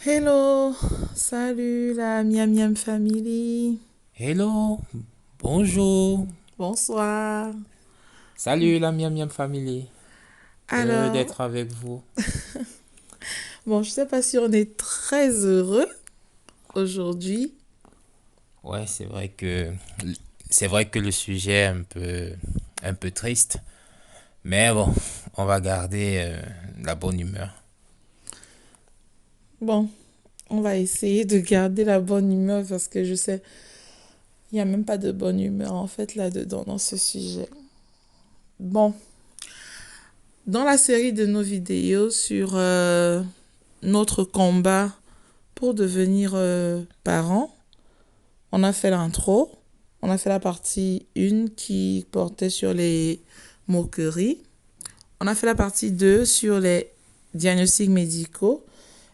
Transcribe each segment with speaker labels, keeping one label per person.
Speaker 1: Hello, salut la Miam Miam Family.
Speaker 2: Hello, bonjour.
Speaker 1: Bonsoir.
Speaker 2: Salut la Miam Miam Family. Heureux
Speaker 1: Alors,
Speaker 2: d'être avec vous.
Speaker 1: bon, je sais pas si on est très heureux aujourd'hui.
Speaker 2: Ouais, c'est vrai que le sujet est un peu triste, mais bon, on va garder la bonne humeur.
Speaker 1: Bon, on va essayer de garder la bonne humeur parce que je sais, il n'y a même pas de bonne humeur en fait là-dedans dans ce sujet. Bon, dans la série de nos vidéos sur notre combat pour devenir parent, on a fait l'intro, on a fait la partie 1 qui portait sur les moqueries. On a fait la partie 2 sur les diagnostics médicaux.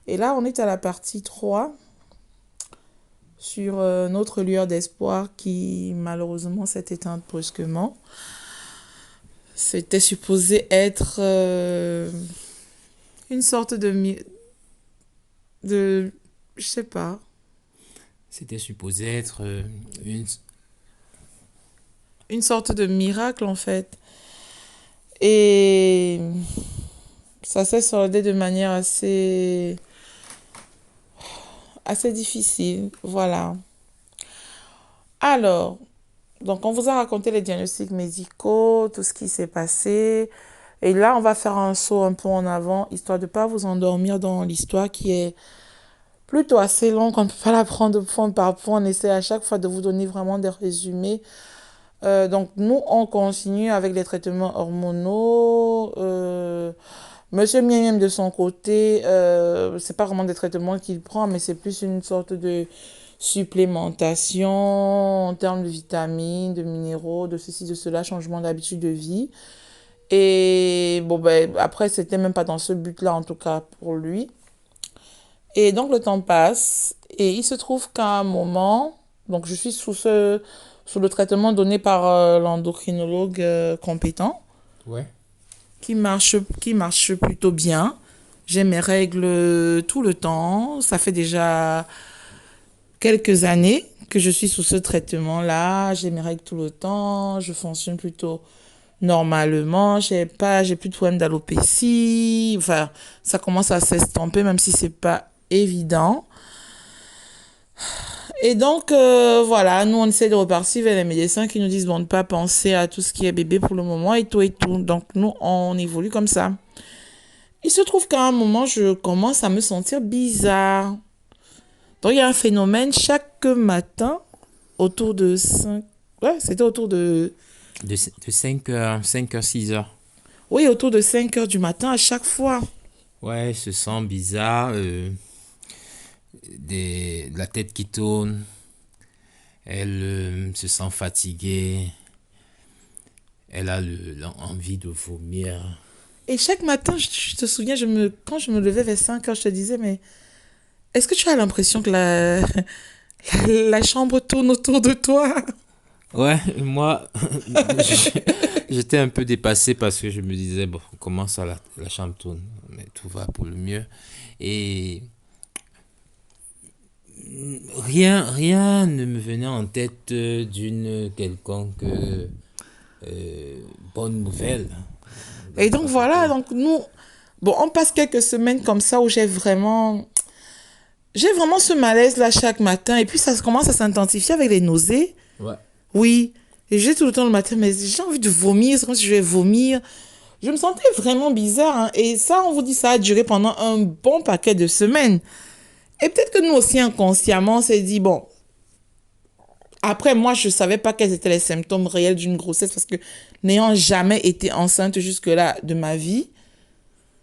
Speaker 1: Et là, on est à la partie 3 sur notre lueur d'espoir qui malheureusement s'est éteinte brusquement. C'était supposé être une sorte de... Je sais pas.
Speaker 2: C'était supposé être une...
Speaker 1: Une sorte de miracle en fait. Et ça s'est soldé de manière assez difficile. Voilà. Alors, donc on vous a raconté les diagnostics médicaux, tout ce qui s'est passé. Et là, on va faire un saut un peu en avant, histoire de ne pas vous endormir dans l'histoire qui est plutôt assez longue. On ne peut pas la prendre point par point. On essaie à chaque fois de vous donner vraiment des résumés. Donc, nous, on continue avec les traitements hormonaux. Monsieur Miam de son côté, c'est pas vraiment des traitements qu'il prend, mais c'est plus une sorte de supplémentation en termes de vitamines, de minéraux, de ceci, de cela, changement d'habitude de vie. Et bon, ben, après, c'était même pas dans ce but-là, en tout cas pour lui. Et donc, le temps passe, et il se trouve qu'à un moment, donc je suis sous le traitement donné par l'endocrinologue compétent,
Speaker 2: Ouais.
Speaker 1: qui marche plutôt bien. J'ai mes règles tout le temps. Ça fait déjà quelques années que je suis sous ce traitement-là. J'ai mes règles tout le temps. Je fonctionne plutôt normalement. J'ai plus de problème d'alopécie. Enfin, ça commence à s'estomper, même si c'est pas évident. Et donc, voilà, nous, on essaie de repartir vers les médecins qui nous disent, bon, de ne pas penser à tout ce qui est bébé pour le moment et tout et tout. Donc, nous, on évolue comme ça. Il se trouve qu'à un moment, je commence à me sentir bizarre. Donc, il y a un phénomène chaque matin, autour de 5... Ouais, c'était autour de...
Speaker 2: De 5 heures, 6 heures.
Speaker 1: Oui, autour de 5 heures du matin à chaque fois.
Speaker 2: Ouais, se sent bizarre, la tête qui tourne, elle se sent fatiguée, elle a l'envie de vomir.
Speaker 1: Et chaque matin, je te souviens, quand je me levais vers 5 heures, je te disais, mais est-ce que tu as l'impression que la chambre tourne autour de toi?
Speaker 2: Ouais, moi, j'étais un peu dépassé parce que je me disais, bon, comment ça, la chambre tourne, mais tout va pour le mieux. Et rien ne me venait en tête d'une quelconque bonne nouvelle
Speaker 1: Et
Speaker 2: dans
Speaker 1: donc,
Speaker 2: dans ce
Speaker 1: voilà,
Speaker 2: cas.
Speaker 1: donc nous... Bon, on passe quelques semaines comme ça où j'ai vraiment ce malaise-là chaque matin. Et puis, ça commence à s'intensifier avec les nausées.
Speaker 2: Ouais.
Speaker 1: Oui. Et j'ai tout le temps le matin, mais j'ai envie de vomir. C'est comme si je vais vomir. Je me sentais vraiment bizarre, hein. Et ça, on vous dit, ça a duré pendant un bon paquet de semaines. Et peut-être que nous aussi, inconsciemment, on s'est dit, bon, après, moi, je ne savais pas quels étaient les symptômes réels d'une grossesse parce que n'ayant jamais été enceinte jusque-là de ma vie,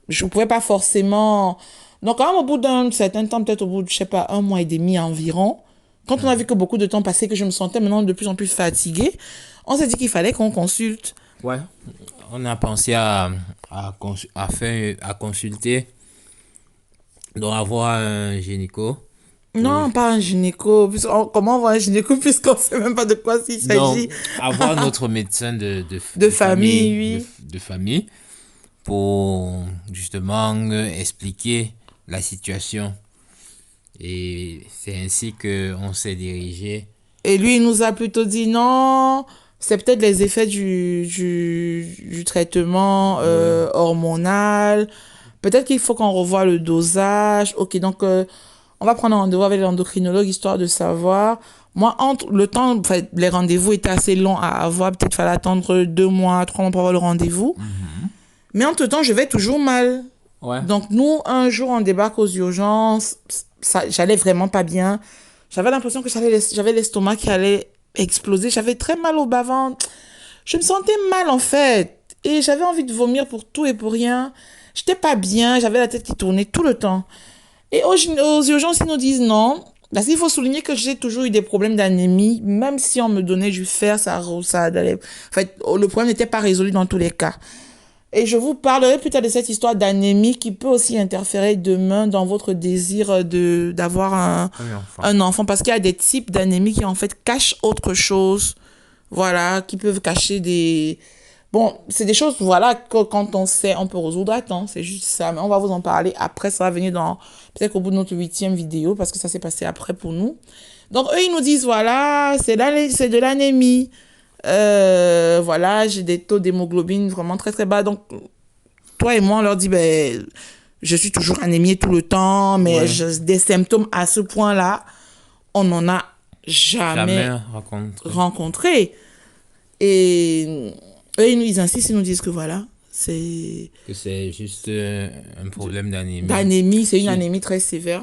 Speaker 1: je ne pouvais pas forcément... Donc, quand même, au bout d'un certain temps, peut-être au bout de, je sais pas, un mois et demi environ, quand on a vu que beaucoup de temps passait, que je me sentais maintenant de plus en plus fatiguée, on s'est dit qu'il fallait qu'on consulte.
Speaker 2: Ouais. On a pensé à consulter, donc avoir un gynéco pour,
Speaker 1: Non, pas un gynéco. Comment on voit un gynéco puisqu'on ne sait même pas de quoi il
Speaker 2: donc,
Speaker 1: s'agit.
Speaker 2: avoir notre médecin
Speaker 1: De
Speaker 2: de
Speaker 1: famille,
Speaker 2: famille,
Speaker 1: oui.
Speaker 2: de famille pour justement expliquer la situation. Et c'est ainsi qu'on s'est dirigé.
Speaker 1: Et lui, il nous a plutôt dit non, c'est peut-être les effets du traitement
Speaker 2: Ouais.
Speaker 1: hormonal. Peut-être qu'il faut qu'on revoie le dosage. Ok, donc on va prendre un rendez-vous avec l'endocrinologue histoire de savoir. Moi, entre le temps, enfin, les rendez-vous étaient assez longs à avoir. Peut-être fallait attendre 2 mois, 3 mois pour avoir le rendez-vous.
Speaker 2: Mhm.
Speaker 1: Mais entre-temps, je vais toujours mal.
Speaker 2: Ouais.
Speaker 1: Donc nous, un jour, on débarque aux urgences. Ça, j'allais vraiment pas bien. J'avais l'impression que j'avais l'estomac qui allait exploser. J'avais très mal au bas-ventre. Je me sentais mal en fait. Et j'avais envie de vomir pour tout et pour rien. J'étais pas bien. J'avais la tête qui tournait tout le temps. Et aux urgences, ils nous disent non. Parce qu'il faut souligner que j'ai toujours eu des problèmes d'anémie. Même si on me donnait du fer, ça allait. En fait, le problème n'était pas résolu dans tous les cas. Et je vous parlerai plus tard de cette histoire d'anémie qui peut aussi interférer demain dans votre désir d'avoir
Speaker 2: Un enfant.
Speaker 1: un enfant. Parce qu'il y a des types d'anémie qui en fait cachent autre chose. Voilà, qui peuvent cacher des... Bon, c'est des choses, voilà, que quand on sait, on peut résoudre à temps. C'est juste ça. Mais on va vous en parler après. Ça va venir dans... Peut-être au bout de notre 8e vidéo parce que ça s'est passé après pour nous. Donc, eux, ils nous disent, voilà, c'est de l'anémie. Voilà, j'ai des taux d'hémoglobine vraiment très très bas. Donc, toi et moi, on leur dit, ben, je suis toujours anémiée tout le temps, mais
Speaker 2: Ouais.
Speaker 1: des symptômes à ce point-là, on n'en a
Speaker 2: Jamais
Speaker 1: jamais
Speaker 2: rencontré.
Speaker 1: rencontré. Et eux, ils insistent, ils nous disent que voilà, c'est
Speaker 2: Que c'est juste un problème d'anémie.
Speaker 1: d'anémie, c'est une
Speaker 2: Su-
Speaker 1: anémie très sévère.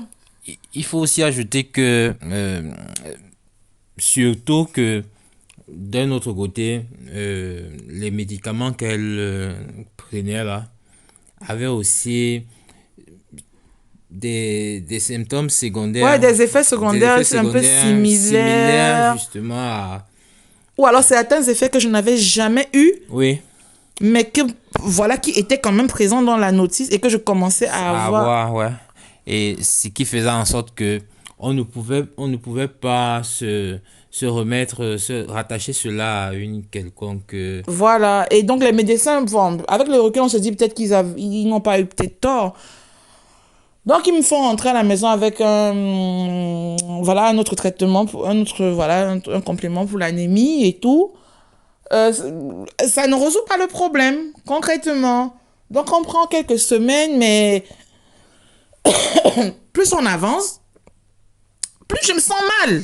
Speaker 2: Il faut aussi ajouter que, surtout que d'un autre côté, les médicaments qu'elle prenait là avaient aussi des symptômes
Speaker 1: Ouais,
Speaker 2: secondaires,
Speaker 1: des effets
Speaker 2: des
Speaker 1: secondaires
Speaker 2: effets
Speaker 1: c'est un peu
Speaker 2: secondaires similaires
Speaker 1: similaires.
Speaker 2: justement à...
Speaker 1: Ou alors certains effets que je n'avais jamais eus,
Speaker 2: Oui,
Speaker 1: mais que, voilà, qui étaient quand même présents dans la notice et que je commençais à
Speaker 2: à
Speaker 1: avoir.
Speaker 2: avoir, ouais. Et ce qui faisait en sorte que on ne pouvait pas se remettre, se rattacher cela à une quelconque...
Speaker 1: Voilà. Et donc, les médecins, bon, avec le recul, on se dit peut-être ils n'ont pas eu peut-être tort. Donc, ils me font rentrer à la maison avec voilà, un autre traitement, voilà, un complément pour l'anémie et tout. Ça ne résout pas le problème, concrètement. Donc, on prend quelques semaines, mais plus on avance, plus je me sens mal.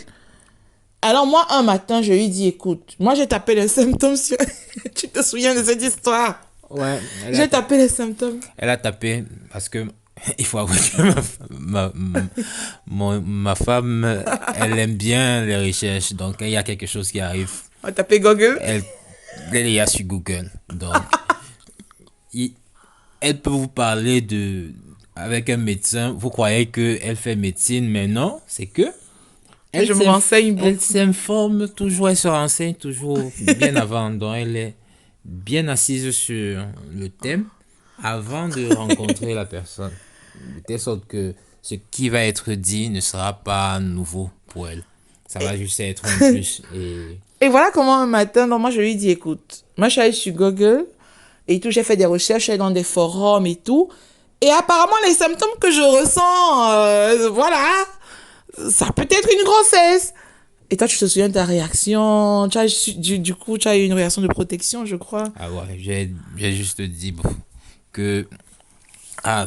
Speaker 1: Alors, moi, un matin, je lui dis, écoute, moi, j'ai tapé les symptômes sur... Tu te souviens de cette histoire?
Speaker 2: Ouais,
Speaker 1: J'ai tapé les symptômes.
Speaker 2: elle a tapé parce que il faut avouer que ma femme, elle aime bien les recherches. Donc, quand il y a quelque chose qui arrive,
Speaker 1: On a tapé Google.
Speaker 2: elle, elle y a sur Google. Donc, il- elle peut vous parler avec un médecin. Vous croyez qu'elle fait médecine, mais non, c'est que
Speaker 1: Et je me renseigne
Speaker 2: elle
Speaker 1: beaucoup.
Speaker 2: s'informe toujours, elle se renseigne toujours bien avant. Donc, elle est bien assise sur le thème avant de rencontrer la personne. De telle sorte que ce qui va être dit ne sera pas nouveau pour elle. Ça va juste être un plus. Et
Speaker 1: Et voilà comment un matin, donc moi, je lui dis, écoute, moi, je suis allée sur Google et tout, j'ai fait des recherches, je suis allée dans des forums et tout. Et apparemment, les symptômes que je ressens, voilà, ça peut être une grossesse. Et toi, tu te souviens de ta réaction? Du coup, tu as eu une réaction de protection, je crois.
Speaker 2: ah ouais, j'ai juste dit bon, que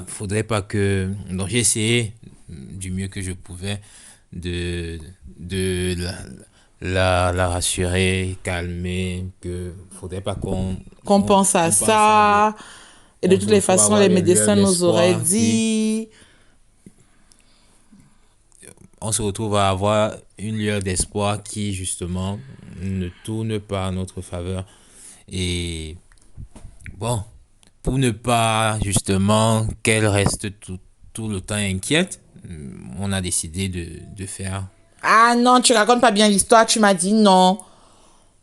Speaker 2: faudrait pas que. Donc j'ai essayé du mieux que je pouvais de, de la rassurer, calmer, que faudrait pas
Speaker 1: Qu'on pense à
Speaker 2: on pense à
Speaker 1: ça. Et de
Speaker 2: qu'on
Speaker 1: toutes
Speaker 2: se
Speaker 1: les
Speaker 2: retrouve à
Speaker 1: façons,
Speaker 2: avoir
Speaker 1: les
Speaker 2: des lueurs
Speaker 1: médecins nous auraient
Speaker 2: d'espoir qui
Speaker 1: dit.
Speaker 2: on se retrouve à avoir une lueur d'espoir qui justement ne tourne pas en notre faveur. Et bon, pour ne pas justement qu'elle reste tout le temps inquiète, on a décidé de faire.
Speaker 1: Ah non, tu racontes pas bien l'histoire, tu m'as dit non.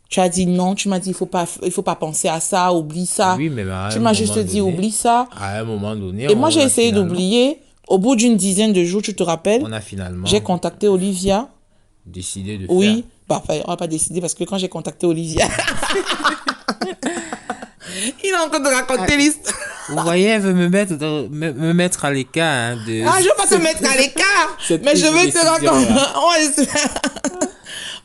Speaker 1: Tu as dit non, tu m'as dit il faut pas penser à ça, oublie ça.
Speaker 2: Oui, mais à
Speaker 1: Tu
Speaker 2: un
Speaker 1: m'as juste
Speaker 2: moment
Speaker 1: dit
Speaker 2: donné,
Speaker 1: oublie ça.
Speaker 2: à un moment donné,
Speaker 1: Et moi j'ai essayé d'oublier. Au bout d'une dizaine de jours, tu te rappelles,
Speaker 2: on a
Speaker 1: j'ai
Speaker 2: finalement
Speaker 1: contacté Olivia.
Speaker 2: décidé de faire.
Speaker 1: Oui, bah, enfin, on va pas décider parce que quand j'ai contacté Olivia, il est en train de raconter l'histoire.
Speaker 2: Vous voyez, elle veut me mettre à l'écart hein, de
Speaker 1: Ah, je veux pas te mettre à l'écart,
Speaker 2: cette
Speaker 1: mais je
Speaker 2: prise de
Speaker 1: veux te raconter.
Speaker 2: décision-là.
Speaker 1: Ouais,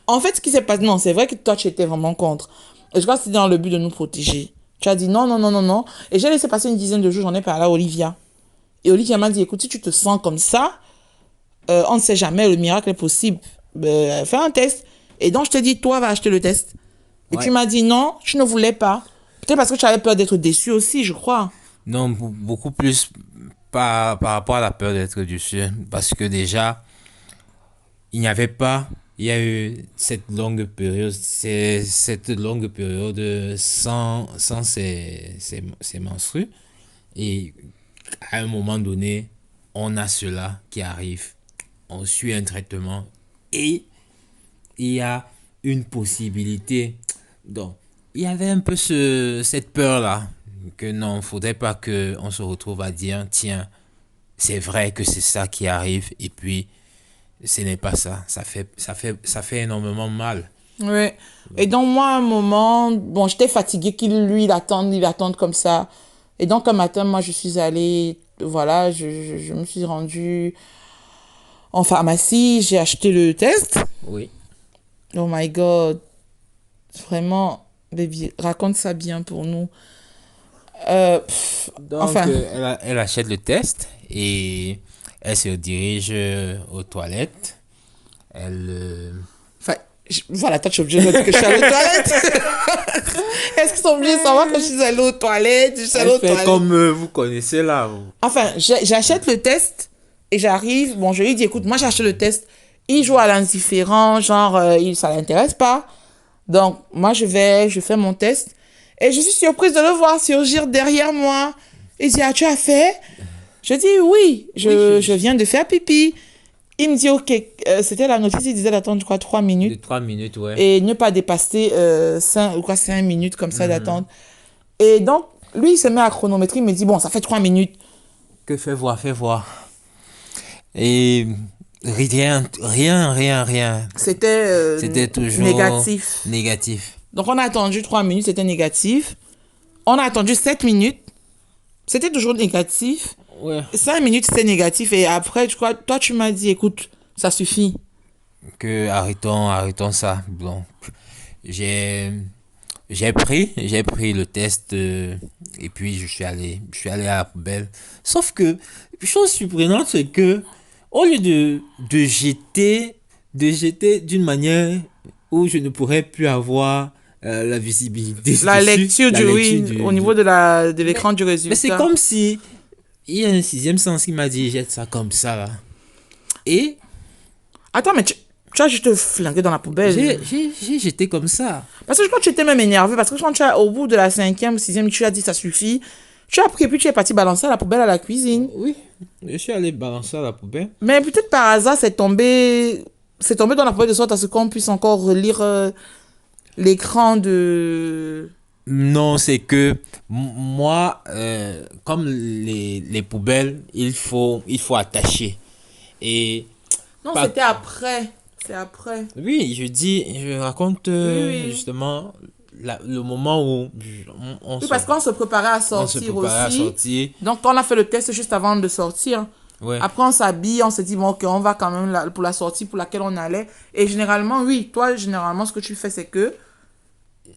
Speaker 1: en fait, ce qui s'est passé, non, c'est vrai que toi, tu étais vraiment contre. Et je crois que c'était dans le but de nous protéger. Tu as dit non, non, non, non, non. Et j'ai laissé passer une dizaine de jours, j'en ai parlé à Olivia. Et Olivia m'a dit, écoute, si tu te sens comme ça, on ne sait jamais, le miracle est possible. Fais un test. Et donc, je t'ai dit, toi, va acheter le test. Et tu
Speaker 2: Ouais.
Speaker 1: m'as dit non, tu ne voulais pas. Peut-être parce que tu avais peur d'être déçu aussi, je crois.
Speaker 2: Non, beaucoup plus par rapport à la peur d'être déçu. Parce que déjà, il n'y avait pas, il y a eu cette longue période sans ces menstrues. Et à un moment donné, on a cela qui arrive. On suit un traitement et il y a une possibilité. Donc, il y avait un peu cette peur-là que non, faudrait pas que on se retrouve à dire, tiens, c'est vrai que c'est ça qui arrive et puis ce n'est pas ça. Ça fait énormément mal.
Speaker 1: Ouais. Et donc, moi, à un moment, bon, j'étais fatiguée qu'il, lui, il attende comme ça. Et donc, un matin, moi, je suis allée, voilà, je me suis rendue en pharmacie, j'ai acheté le test.
Speaker 2: Oui.
Speaker 1: Oh my God. Vraiment, baby, raconte ça bien pour nous.
Speaker 2: Donc,
Speaker 1: Enfin,
Speaker 2: elle achète le test et elle se dirige aux toilettes. Elle,
Speaker 1: enfin, voilà, toi, tu es obligé de dire que je suis allée aux toilettes. Est-ce qu'ils sont obligés de savoir que je suis allée aux toilettes? Je suis allée
Speaker 2: elle
Speaker 1: aux
Speaker 2: fait
Speaker 1: toilettes.
Speaker 2: comme vous connaissez là.
Speaker 1: Enfin, j'achète le test et j'arrive. Bon, je lui dis, écoute, moi, j'ai acheté le test. Il joue à l'indifférent, genre, ça l'intéresse pas. Donc, moi, je fais mon test. Et je suis surprise de le voir surgir derrière moi. Il dit, ah, tu as fait? Je dis, oui,
Speaker 2: Oui,
Speaker 1: je viens de faire pipi. Il me dit, ok, c'était la notice, il disait d'attendre, je crois, 3
Speaker 2: de
Speaker 1: minutes.
Speaker 2: 3 minutes, ouais.
Speaker 1: Et ne pas dépasser 5 minutes comme ça
Speaker 2: Mhm.
Speaker 1: d'attente. Et donc, lui, il se met à chronométrer, il me dit, bon, ça fait 3 minutes.
Speaker 2: Que fais voir, fais voir. Et rien, rien, rien, rien.
Speaker 1: C'était
Speaker 2: C'était toujours
Speaker 1: négatif.
Speaker 2: négatif.
Speaker 1: Donc, on a attendu 3 minutes, c'était négatif. On a attendu 7 minutes, c'était toujours négatif.
Speaker 2: Ouais.
Speaker 1: 5 minutes, c'était négatif. Et après, je crois, toi, tu m'as dit, écoute, ça suffit.
Speaker 2: Que arrêtons ça. Donc, j'ai, j'ai pris le test et puis je suis allé à la poubelle. Sauf que, chose surprenante, c'est que, au lieu de jeter d'une manière où je ne pourrais plus avoir la visibilité
Speaker 1: La
Speaker 2: dessus,
Speaker 1: lecture
Speaker 2: la
Speaker 1: du,
Speaker 2: lecture
Speaker 1: oui, au niveau de
Speaker 2: mais,
Speaker 1: l'écran du
Speaker 2: mais c'est
Speaker 1: résultat.
Speaker 2: comme si il y a un sixième sens qui m'a dit jette ça comme ça là. Et
Speaker 1: Attends, mais tu as juste flingué dans la poubelle.
Speaker 2: j'ai jeté comme ça.
Speaker 1: Parce que je crois que tu étais même énervé. Parce que quand tu as, au bout de la 5e ou 6e, tu as dit ça suffit. Tu as pris et puis tu es parti balancer à la poubelle à la cuisine.
Speaker 2: Oui, je suis allé balancer à la poubelle.
Speaker 1: Mais peut-être par hasard, c'est tombé dans la poubelle de sorte à ce qu'on puisse encore relire l'écran de.
Speaker 2: Non, c'est que moi, comme les poubelles, il faut attacher. Et
Speaker 1: Non,
Speaker 2: pas,
Speaker 1: c'était après. C'est après.
Speaker 2: oui, je raconte
Speaker 1: Oui, oui.
Speaker 2: justement le moment où
Speaker 1: Oui, parce qu'on se préparait à
Speaker 2: on se
Speaker 1: sortir
Speaker 2: préparait à
Speaker 1: aussi.
Speaker 2: sortir.
Speaker 1: Donc, on a fait le test juste avant de sortir.
Speaker 2: Ouais.
Speaker 1: Après, on s'habille, on se dit, bon, ok, on va quand même pour la sortie pour laquelle on allait. Et généralement, oui, toi, généralement, ce que tu fais, c'est que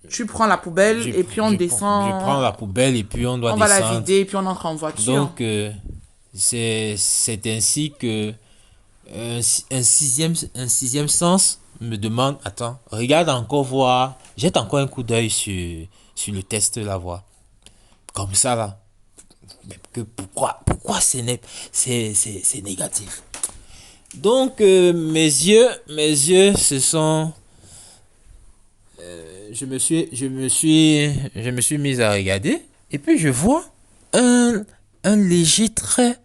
Speaker 1: tu prends la poubelle et puis on
Speaker 2: Je prends
Speaker 1: descend,
Speaker 2: la poubelle et puis on doit
Speaker 1: on va la
Speaker 2: descendre.
Speaker 1: vider et puis on entre en voiture.
Speaker 2: Donc, c'est ainsi que un sixième sens me demande, attends, regarde encore voir, jette encore un coup d'œil sur le test la voix. Comme ça là. Mais pourquoi c'est négatif? Donc, mes yeux je me suis mis à regarder et puis je vois un léger trait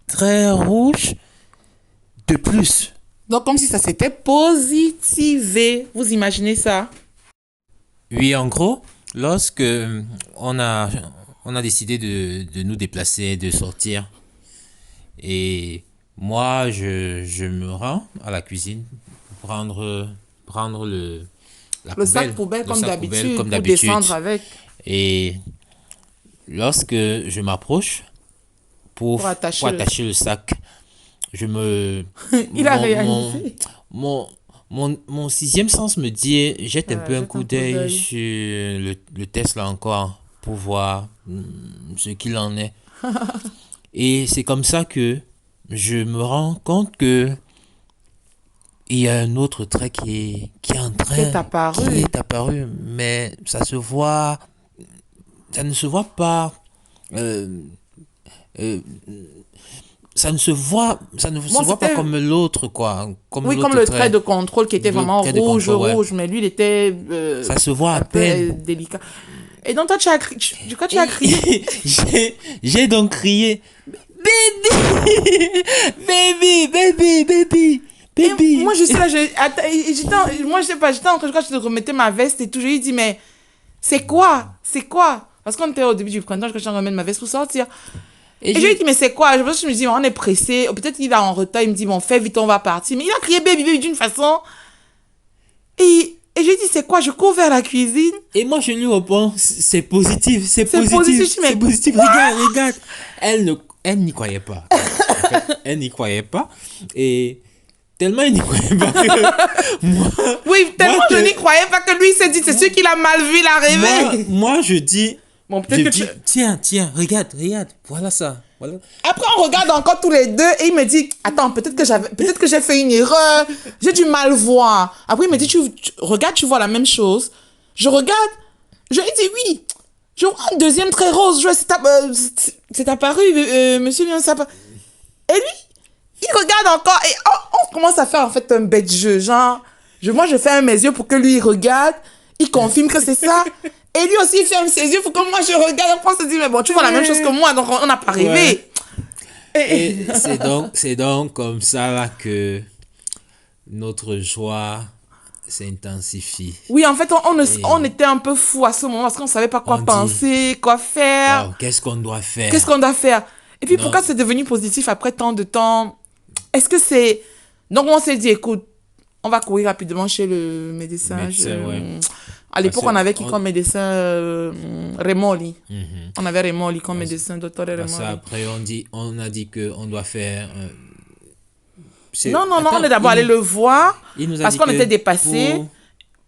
Speaker 2: très rouge de plus.
Speaker 1: Donc, comme si ça s'était positivé. Vous imaginez ça?
Speaker 2: Oui, en gros, lorsque on a, on a décidé de nous déplacer, de sortir, et moi, je me rends à la cuisine pour prendre la
Speaker 1: Le sac
Speaker 2: poubelle,
Speaker 1: poubelle
Speaker 2: le
Speaker 1: comme
Speaker 2: sac poubelle
Speaker 1: d'habitude
Speaker 2: comme
Speaker 1: pour
Speaker 2: d'habitude.
Speaker 1: descendre avec.
Speaker 2: Et lorsque je m'approche pour,
Speaker 1: Pour
Speaker 2: pour
Speaker 1: attacher le...
Speaker 2: attacher le sac, je me...
Speaker 1: Il a
Speaker 2: Mon, mon,
Speaker 1: réalisé.
Speaker 2: mon, mon sixième sens me dit, jette un peu un
Speaker 1: Jette
Speaker 2: coup
Speaker 1: un coup
Speaker 2: d'œil
Speaker 1: d'œil.
Speaker 2: sur le test là encore pour voir ce qu'il en est. Et c'est comme ça que je me rends compte que il y a un autre trait qui est en
Speaker 1: Qui est
Speaker 2: train, qui
Speaker 1: apparu.
Speaker 2: est apparu, mais ça se voit, ça ne se voit pas, euh, euh, ça ne se
Speaker 1: Bon,
Speaker 2: voit pas
Speaker 1: c'était...
Speaker 2: comme l'autre, quoi, comme
Speaker 1: Oui, comme
Speaker 2: l'autre
Speaker 1: le trait
Speaker 2: trait,
Speaker 1: de contrôle qui était
Speaker 2: le
Speaker 1: vraiment
Speaker 2: trait de
Speaker 1: rouge,
Speaker 2: contrôle, ouais.
Speaker 1: rouge, mais lui, il était
Speaker 2: Ça se voit à
Speaker 1: un peu
Speaker 2: peine.
Speaker 1: délicat. Et donc, toi, tu as, quand tu as
Speaker 2: Et
Speaker 1: crié,
Speaker 2: j'ai donc crié, baby, baby, baby, baby,
Speaker 1: et
Speaker 2: baby.
Speaker 1: moi, je suis là, attends, et moi, je sais pas, j'étais en train, quand je te remettais ma veste et tout, je lui ai dit, mais c'est quoi? C'est quoi? Parce qu'on était au début du printemps, je suis en train de remettre ma veste pour sortir.
Speaker 2: Et
Speaker 1: Et je lui ai
Speaker 2: je,
Speaker 1: dit, mais c'est quoi? Je me dis, on est pressé. Peut-être qu'il est en retard. Il me dit, bon, fais vite, on va partir. Mais il a crié baby, baby d'une façon. Et je lui ai dit, c'est quoi? Je cours vers la cuisine.
Speaker 2: Et moi, je lui réponds, c'est positif, c'est
Speaker 1: C'est positif.
Speaker 2: positif,
Speaker 1: Je dis,
Speaker 2: c'est
Speaker 1: mais
Speaker 2: positif. Regarde, regarde. Elle n'y croyait pas. En fait, elle n'y croyait pas. Et tellement elle n'y croyait pas que moi,
Speaker 1: oui,
Speaker 2: moi,
Speaker 1: tellement je n'y croyais pas que lui il s'est dit, c'est sûr qu'il a mal vu l'arrivée.
Speaker 2: moi, je dis,
Speaker 1: Bon,
Speaker 2: je
Speaker 1: peut-être que tu...
Speaker 2: dis, tiens, tiens, regarde, regarde, voilà ça, voilà.
Speaker 1: Après, on regarde encore tous les deux et il me dit, attends, peut-être que j'ai fait une erreur. J'ai du mal voir. Après, il me dit, regarde, tu vois la même chose. Je regarde. Je lui dis oui. Je vois un deuxième trait rose. C'est apparu, monsieur vient ça. Et lui, il regarde encore et on commence à faire en fait un bête jeu. Genre, moi je ferme mes yeux pour que lui il regarde, il confirme que c'est ça. Et lui aussi il ferme ses yeux pour que moi je regarde. Après on se dit, mais bon, tu vois la même chose que moi, donc on n'a pas
Speaker 2: Ouais.
Speaker 1: rêvé. Et-
Speaker 2: Et c'est donc comme ça là que notre joie s'intensifie.
Speaker 1: oui, en fait, on
Speaker 2: Et
Speaker 1: était un peu fou à ce moment parce qu'on savait pas quoi
Speaker 2: on dit,
Speaker 1: penser, quoi faire,
Speaker 2: waouh, qu'est-ce qu'on doit
Speaker 1: qu'est-ce
Speaker 2: faire?
Speaker 1: qu'on doit faire. Et puis
Speaker 2: Non,
Speaker 1: pourquoi c'est devenu positif après tant de temps? Est-ce que c'est... Donc on s'est dit, écoute, on va courir rapidement chez le
Speaker 2: le
Speaker 1: médecin.
Speaker 2: médecin, ouais.
Speaker 1: À
Speaker 2: Parce
Speaker 1: l'époque,
Speaker 2: que
Speaker 1: on avait qui
Speaker 2: on-
Speaker 1: comme médecin Remoli.
Speaker 2: Mhm.
Speaker 1: On avait Remoli comme
Speaker 2: Parce,
Speaker 1: médecin, docteur
Speaker 2: parce
Speaker 1: Remoli.
Speaker 2: qu'après, on a dit que on doit faire.
Speaker 1: Non, non, non, on
Speaker 2: Attends,
Speaker 1: est d'abord allé le voir
Speaker 2: il nous a
Speaker 1: parce
Speaker 2: dit
Speaker 1: qu'on était
Speaker 2: que
Speaker 1: dépassés.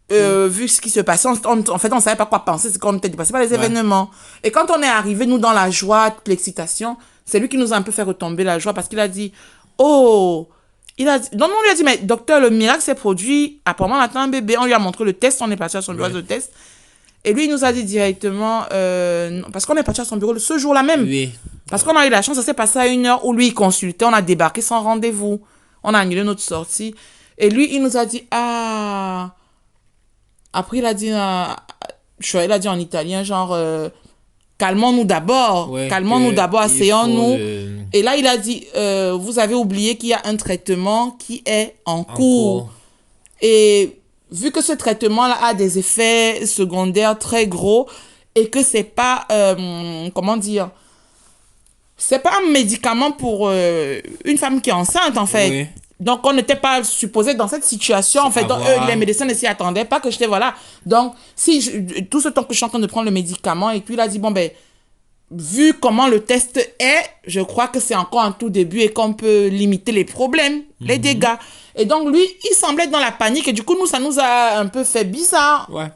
Speaker 2: pour
Speaker 1: Vu ce qui se passait, en fait, on savait pas quoi penser, c'est qu'on était dépassés par les
Speaker 2: ouais,
Speaker 1: événements. Et quand on est arrivé, nous, dans la joie, toute l'excitation, c'est lui qui nous a un peu fait retomber la joie parce qu'il a dit, oh, non, non, on lui a dit, mais docteur, le miracle s'est produit. Apparemment, on attend un bébé. On lui a montré le test, on est parti à son bureau
Speaker 2: ouais,
Speaker 1: de test. Et lui, il nous a dit directement, non, parce qu'on est parti à son bureau ce jour-là même.
Speaker 2: oui,
Speaker 1: Parce qu'on a eu la chance, ça s'est passé à 1 heure où lui, il consultait, on a débarqué sans rendez-vous. On a annulé notre sortie. Et lui, il nous a dit, ah. Après, il a dit en italien, genre,
Speaker 2: ouais,
Speaker 1: calmons-nous
Speaker 2: que
Speaker 1: d'abord,
Speaker 2: il faut
Speaker 1: asseyons-nous. Et là, il a dit, vous avez oublié qu'il y a un traitement qui est en
Speaker 2: en
Speaker 1: cours.
Speaker 2: cours.
Speaker 1: Et vu que ce traitement-là a des effets secondaires très gros et que c'est pas, comment dire, c'est pas un médicament pour une femme qui est enceinte, en fait.
Speaker 2: Oui,
Speaker 1: Donc, on n'était pas supposé dans cette situation, en fait. Donc, les
Speaker 2: avoir.
Speaker 1: médecins ne s'y attendaient pas que j'étais, voilà. Donc, tout ce temps que je suis en train de prendre le médicament, et puis il a dit, bon, ben, vu comment le test est, je crois que c'est encore un tout début et qu'on peut limiter les problèmes, les dégâts. Et donc, lui, il semblait être dans la panique, et du coup, nous, ça nous a un peu fait bizarre.
Speaker 2: Ouais.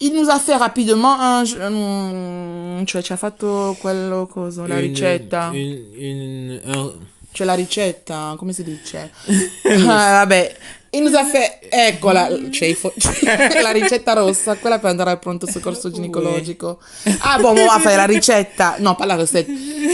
Speaker 1: Il nous a fait rapidement cioè ci ha fatto quello coso, la ricetta. Cioè la ricetta, come si dice? Vabbè, il nous a fait, eccola, cioè, la ricetta rossa, quella per andare al pronto soccorso
Speaker 2: Ouais.
Speaker 1: ginecologico. Ah bon, on va faire la ricetta. Non, pas la recette.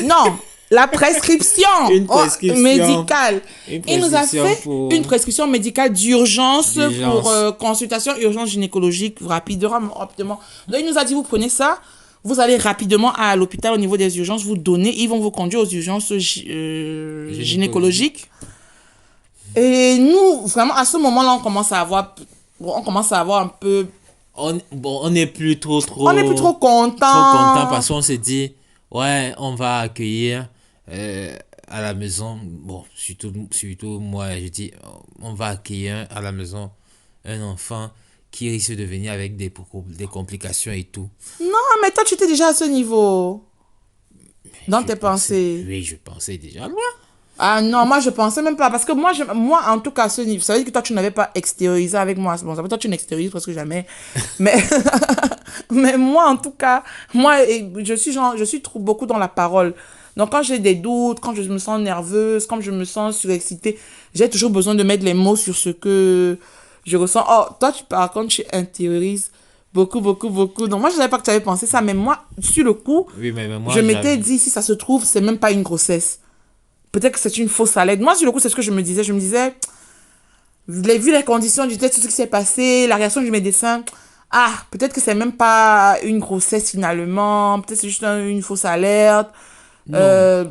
Speaker 1: Non, la prescription
Speaker 2: Une prescription.
Speaker 1: médicale.
Speaker 2: Une
Speaker 1: Il nous a
Speaker 2: prescription
Speaker 1: fait
Speaker 2: pour
Speaker 1: une prescription médicale d'urgence pour
Speaker 2: d'urgence.
Speaker 1: consultation urgence gynécologique rapidement. Donc, il nous a dit, vous prenez ça, vous allez rapidement à l'hôpital au niveau des urgences, vous donnez, ils vont vous conduire aux urgences gynécologiques. Et nous, vraiment, à ce moment-là, on commence à avoir un peu,
Speaker 2: On n'est plus
Speaker 1: on n'est plus trop
Speaker 2: trop content
Speaker 1: content.
Speaker 2: parce qu'on s'est dit, ouais, on va accueillir à la maison. Bon, surtout moi, je dis, on va accueillir à la maison un enfant qui risque de venir avec des complications et tout.
Speaker 1: Non, mais toi, tu étais déjà à ce niveau. Dans tes pensées.
Speaker 2: Oui, je pensais déjà loin.
Speaker 1: Ah non, moi je pensais même pas. Parce que moi en tout cas, à ce niveau, ça veut dire que toi tu n'avais pas extériorisé avec moi. Bon, ça veut dire que toi tu n'extériorises presque jamais. Mais, mais moi en tout cas, je suis trop beaucoup dans la parole. Donc quand j'ai des doutes, quand je me sens nerveuse, quand je me sens surexcitée, j'ai toujours besoin de mettre les mots sur ce que je ressens. Oh, toi par contre tu intériorises beaucoup, beaucoup, beaucoup. Donc moi je savais pas que tu avais pensé ça. Mais moi, sur le coup,
Speaker 2: Oui, mais moi,
Speaker 1: je m'étais dit, si ça se trouve, c'est même pas une grossesse. Peut-être que c'est une fausse alerte. Moi, sur le coup, c'est ce que je me disais. Je me disais, vu les conditions du test, tout ce qui s'est passé, la réaction du médecin, ah, peut-être que c'est même pas une grossesse finalement. Peut-être que c'est juste une fausse alerte.
Speaker 2: non.
Speaker 1: Moi,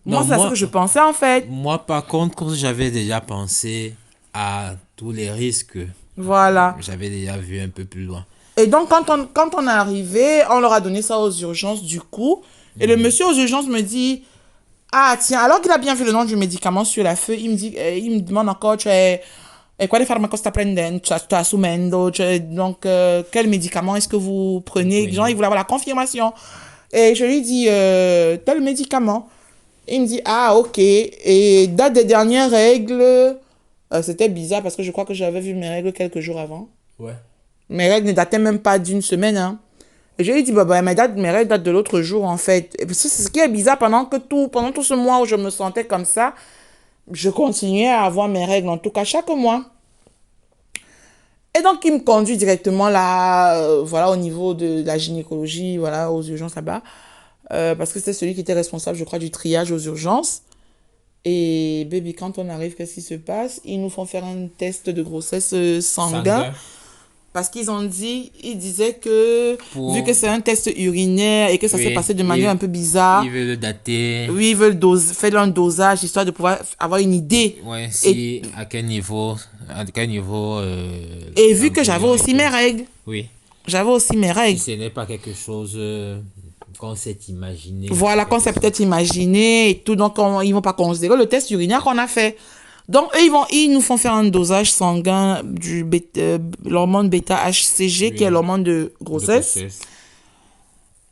Speaker 2: Non,
Speaker 1: c'est à ça que je pensais en fait.
Speaker 2: moi, par contre, quand j'avais déjà pensé à tous les risques,
Speaker 1: Voilà.
Speaker 2: j'avais déjà vu un peu plus loin.
Speaker 1: Et donc, quand on est arrivé, on leur a donné ça aux urgences du coup. Et le monsieur aux urgences me dit, ah tiens, alors qu'il a bien vu le nom du médicament sur la feuille, il me demande encore, quali farmaco sta prendendo, sta assumendo, donc quel médicament est-ce que vous prenez? Genre,
Speaker 2: Oui.
Speaker 1: il voulait avoir la confirmation. Et je lui dis, tel médicament. Il me dit, ah ok. Et date des dernières règles, c'était bizarre parce que je crois que j'avais vu mes règles quelques jours avant.
Speaker 2: Ouais.
Speaker 1: Mes règles ne dataient même pas d'une semaine, hein. Et je lui ai dit, bah, mes règles datent de l'autre jour, en fait. Et puis, c'est ce qui est bizarre, pendant tout ce mois où je me sentais comme ça, je continuais à avoir mes règles, en tout cas, chaque mois. Et donc, il me conduit directement là, voilà, au niveau de la gynécologie, voilà, aux urgences là-bas. Parce que c'est celui qui était responsable, je crois, du triage aux urgences. Et, baby, quand on arrive, qu'est-ce qui se passe? Ils nous font faire un test de grossesse sanguin.
Speaker 2: Sanguin.
Speaker 1: Parce ils disaient que, vu que
Speaker 2: Pour...
Speaker 1: c'est un test urinaire et que ça s'est
Speaker 2: Oui,
Speaker 1: passé de manière un peu bizarre,
Speaker 2: il veut le dater.
Speaker 1: oui, ils veulent faire un dosage histoire de pouvoir avoir une idée.
Speaker 2: Ouais,
Speaker 1: Et,
Speaker 2: si, à quel niveau
Speaker 1: vu que j'avais
Speaker 2: l'embryon
Speaker 1: aussi mes
Speaker 2: était.
Speaker 1: règles,
Speaker 2: Oui,
Speaker 1: j'avais aussi mes
Speaker 2: si
Speaker 1: règles.
Speaker 2: ce n'est pas quelque chose qu'on s'est imaginé, en
Speaker 1: Voilà, qu'on
Speaker 2: quelque
Speaker 1: s'est
Speaker 2: sorte.
Speaker 1: peut-être imaginé et tout, donc ils vont pas considérer le test urinaire qu'on a fait. Donc, eux, ils nous font faire un dosage sanguin l'hormone bêta-HCG, qui est
Speaker 2: Oui,
Speaker 1: l'hormone de
Speaker 2: de
Speaker 1: grossesse.
Speaker 2: grossesse.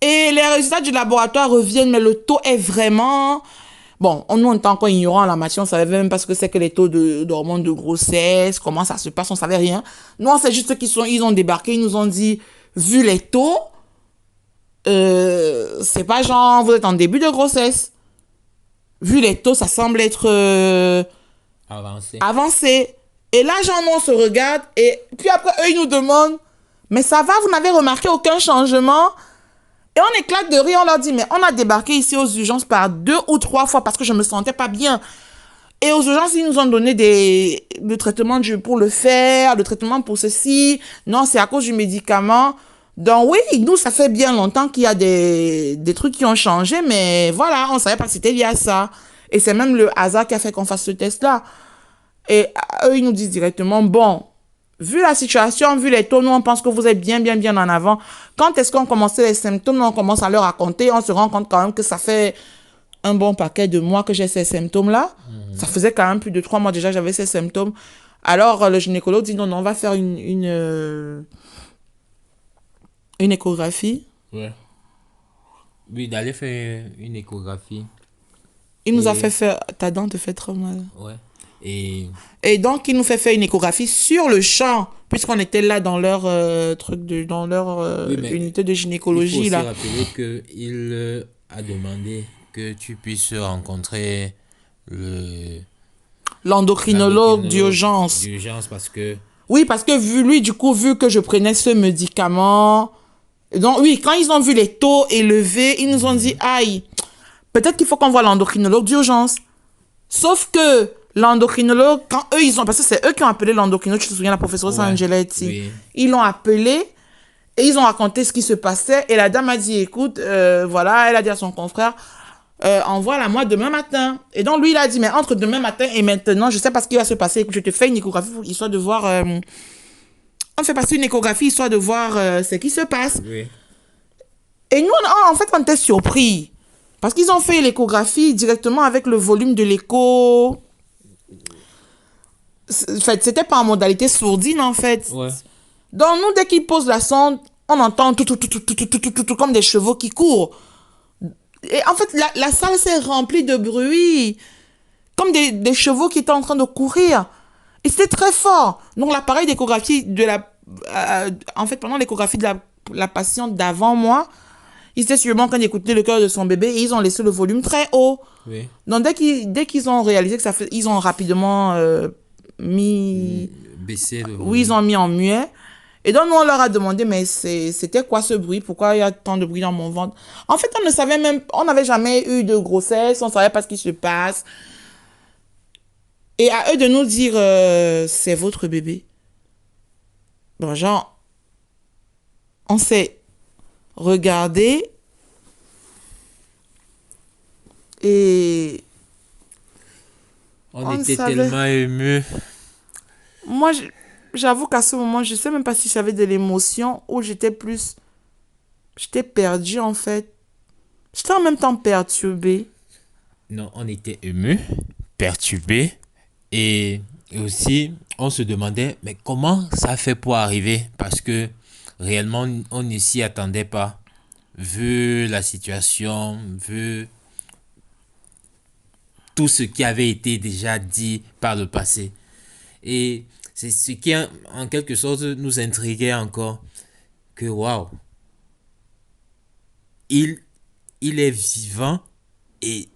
Speaker 1: Et les résultats du laboratoire reviennent, mais le taux est vraiment... Bon, nous, en tant qu'ignorants en la matière, on savait même pas ce que c'est que les taux d'hormones de grossesse, comment ça se passe, on savait rien. Nous, on sait juste ils ont débarqué, ils nous ont dit, vu les taux, c'est pas genre, vous êtes en début de grossesse. Vu les taux, ça semble être
Speaker 2: Avancé.
Speaker 1: avancé. Et là, genre, nous, on se regarde, et puis après, eux, ils nous demandent, mais ça va, vous n'avez remarqué aucun changement? Et on éclate de rire, on leur dit, mais on a débarqué ici aux urgences par 2 ou 3 fois parce que je me sentais pas bien. Et aux urgences, ils nous ont donné le traitement pour le faire, le traitement pour ceci. Non, c'est à cause du médicament. Donc oui, nous, ça fait bien longtemps qu'il y a des trucs qui ont changé, mais voilà, on savait pas que c'était lié à ça. Et c'est même le hasard qui a fait qu'on fasse ce test-là. Et eux, ils nous disent directement, bon, vu la situation, vu les taux, nous, on pense que vous êtes bien, bien, bien en avant. Quand est-ce qu'on commençait les symptômes, nous, on commence à leur raconter, on se rend compte quand même que ça fait un bon paquet de mois que j'ai ces symptômes-là. Ça faisait quand même plus de 3 mois déjà que j'avais ces symptômes. Alors, le gynécologue dit, non, non, on va faire une échographie.
Speaker 2: Ouais. Oui, d'aller faire une échographie.
Speaker 1: Il nous a
Speaker 2: Et,
Speaker 1: fait faire... Ta dent te fait trop mal.
Speaker 2: ouais. Et,
Speaker 1: Et donc, il nous fait faire une échographie sur le champ, puisqu'on était là dans leur dans leur
Speaker 2: oui, mais
Speaker 1: unité de
Speaker 2: il faut
Speaker 1: gynécologie,
Speaker 2: aussi
Speaker 1: là.
Speaker 2: rappeler qu'il a demandé que tu puisses rencontrer le
Speaker 1: L'endocrinologue
Speaker 2: l'endocrinologue
Speaker 1: d'urgence.
Speaker 2: d'urgence parce que
Speaker 1: Oui, parce que vu que je prenais ce médicament, donc oui, quand ils ont vu les taux élevés, ils nous ont dit, aïe, peut-être qu'il faut qu'on voit l'endocrinologue d'urgence. Sauf que l'endocrinologue, parce que c'est eux qui ont appelé l'endocrinologue, tu te souviens, la professeure
Speaker 2: ouais,
Speaker 1: Angeletti.
Speaker 2: oui,
Speaker 1: Ils l'ont appelé et ils ont raconté ce qui se passait. Et la dame a dit, écoute, voilà, elle a dit à son confrère, envoie-la moi demain matin. Et donc lui, il a dit, mais entre demain matin et maintenant, je sais pas ce qui va se passer. Écoute, je te fais une échographie histoire de voir... on fait passer une échographie histoire de voir ce qui se passe.
Speaker 2: oui,
Speaker 1: Et nous, en fait, on était surpris. Parce qu'ils ont fait l'échographie directement avec le volume de l'écho. En fait, c'était pas en modalité sourdine, en fait.
Speaker 2: ouais,
Speaker 1: Donc, nous, dès qu'ils posent la sonde, on entend tout, comme des chevaux qui courent. Et en fait, la salle s'est remplie de bruit, comme des chevaux qui étaient en train de courir. Et c'était très fort. Donc l'appareil d'échographie en fait, pendant l'échographie de la patiente d'avant moi, ils étaient sûrement en train d'écouter le cœur de son bébé et ils ont laissé le volume très haut.
Speaker 2: Oui.
Speaker 1: Donc dès qu'ils ont réalisé que ça fait, ils ont rapidement mis,
Speaker 2: Baisser le
Speaker 1: oui, ils
Speaker 2: volume.
Speaker 1: ont mis en muet. Et donc, nous, on leur a demandé, mais c'était quoi ce bruit? Pourquoi il y a tant de bruit dans mon ventre? En fait, on ne savait même, on n'avait jamais eu de grossesse, on ne savait pas ce qui se passe. Et à eux de nous dire, c'est votre bébé. Bon, genre, on s'est regardé et
Speaker 2: On
Speaker 1: on ne
Speaker 2: était
Speaker 1: savait.
Speaker 2: tellement émus.
Speaker 1: Moi, j'avoue qu'à ce moment, je ne sais même pas si j'avais de l'émotion ou j'étais plus. J'étais perdue en fait. J'étais en même temps perturbée.
Speaker 2: Non, on était émus, perturbés. Et aussi, on se demandait, mais comment ça fait pour arriver? Parce que réellement, on ne s'y attendait pas. Vu la situation, vu tout ce qui avait été déjà dit par le passé. Et c'est ce qui, en quelque sorte, nous intriguait encore. Que waouh, il, il est vivant et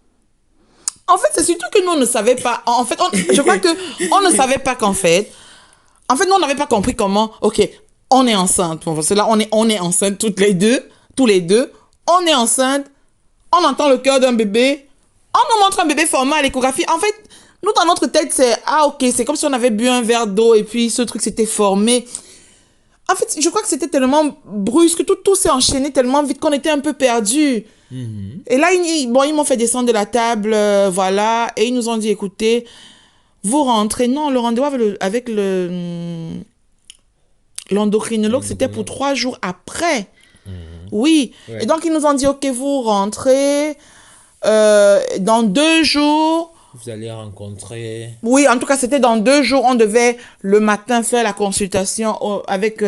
Speaker 1: En fait, c'est surtout que nous, on ne savait pas. En fait, je crois que on ne savait pas qu'en fait. En fait, nous, on n'avait pas compris comment. Ok, on est enceinte. Bon, parce que là, on est enceinte toutes les deux. Tous les deux. On est enceinte. On entend le cœur d'un bébé. On nous montre un bébé formé à l'échographie. En fait, nous, dans notre tête, c'est ah, ok, c'est comme si on avait bu un verre d'eau et puis ce truc s'était formé. En fait, je crois que c'était tellement brusque, tout s'est enchaîné tellement vite qu'on était un peu perdus. Et là, ils m'ont fait descendre de la table, voilà, et ils nous ont dit, écoutez, vous rentrez. Non, le rendez-vous l'endocrinologue, c'était pour 3 jours après. Oui. Et
Speaker 2: ouais.
Speaker 1: donc, ils nous ont dit, ok, vous rentrez dans 2 jours.
Speaker 2: Vous allez rencontrer
Speaker 1: Oui, en tout cas, c'était dans 2 jours. On devait le matin faire la consultation avec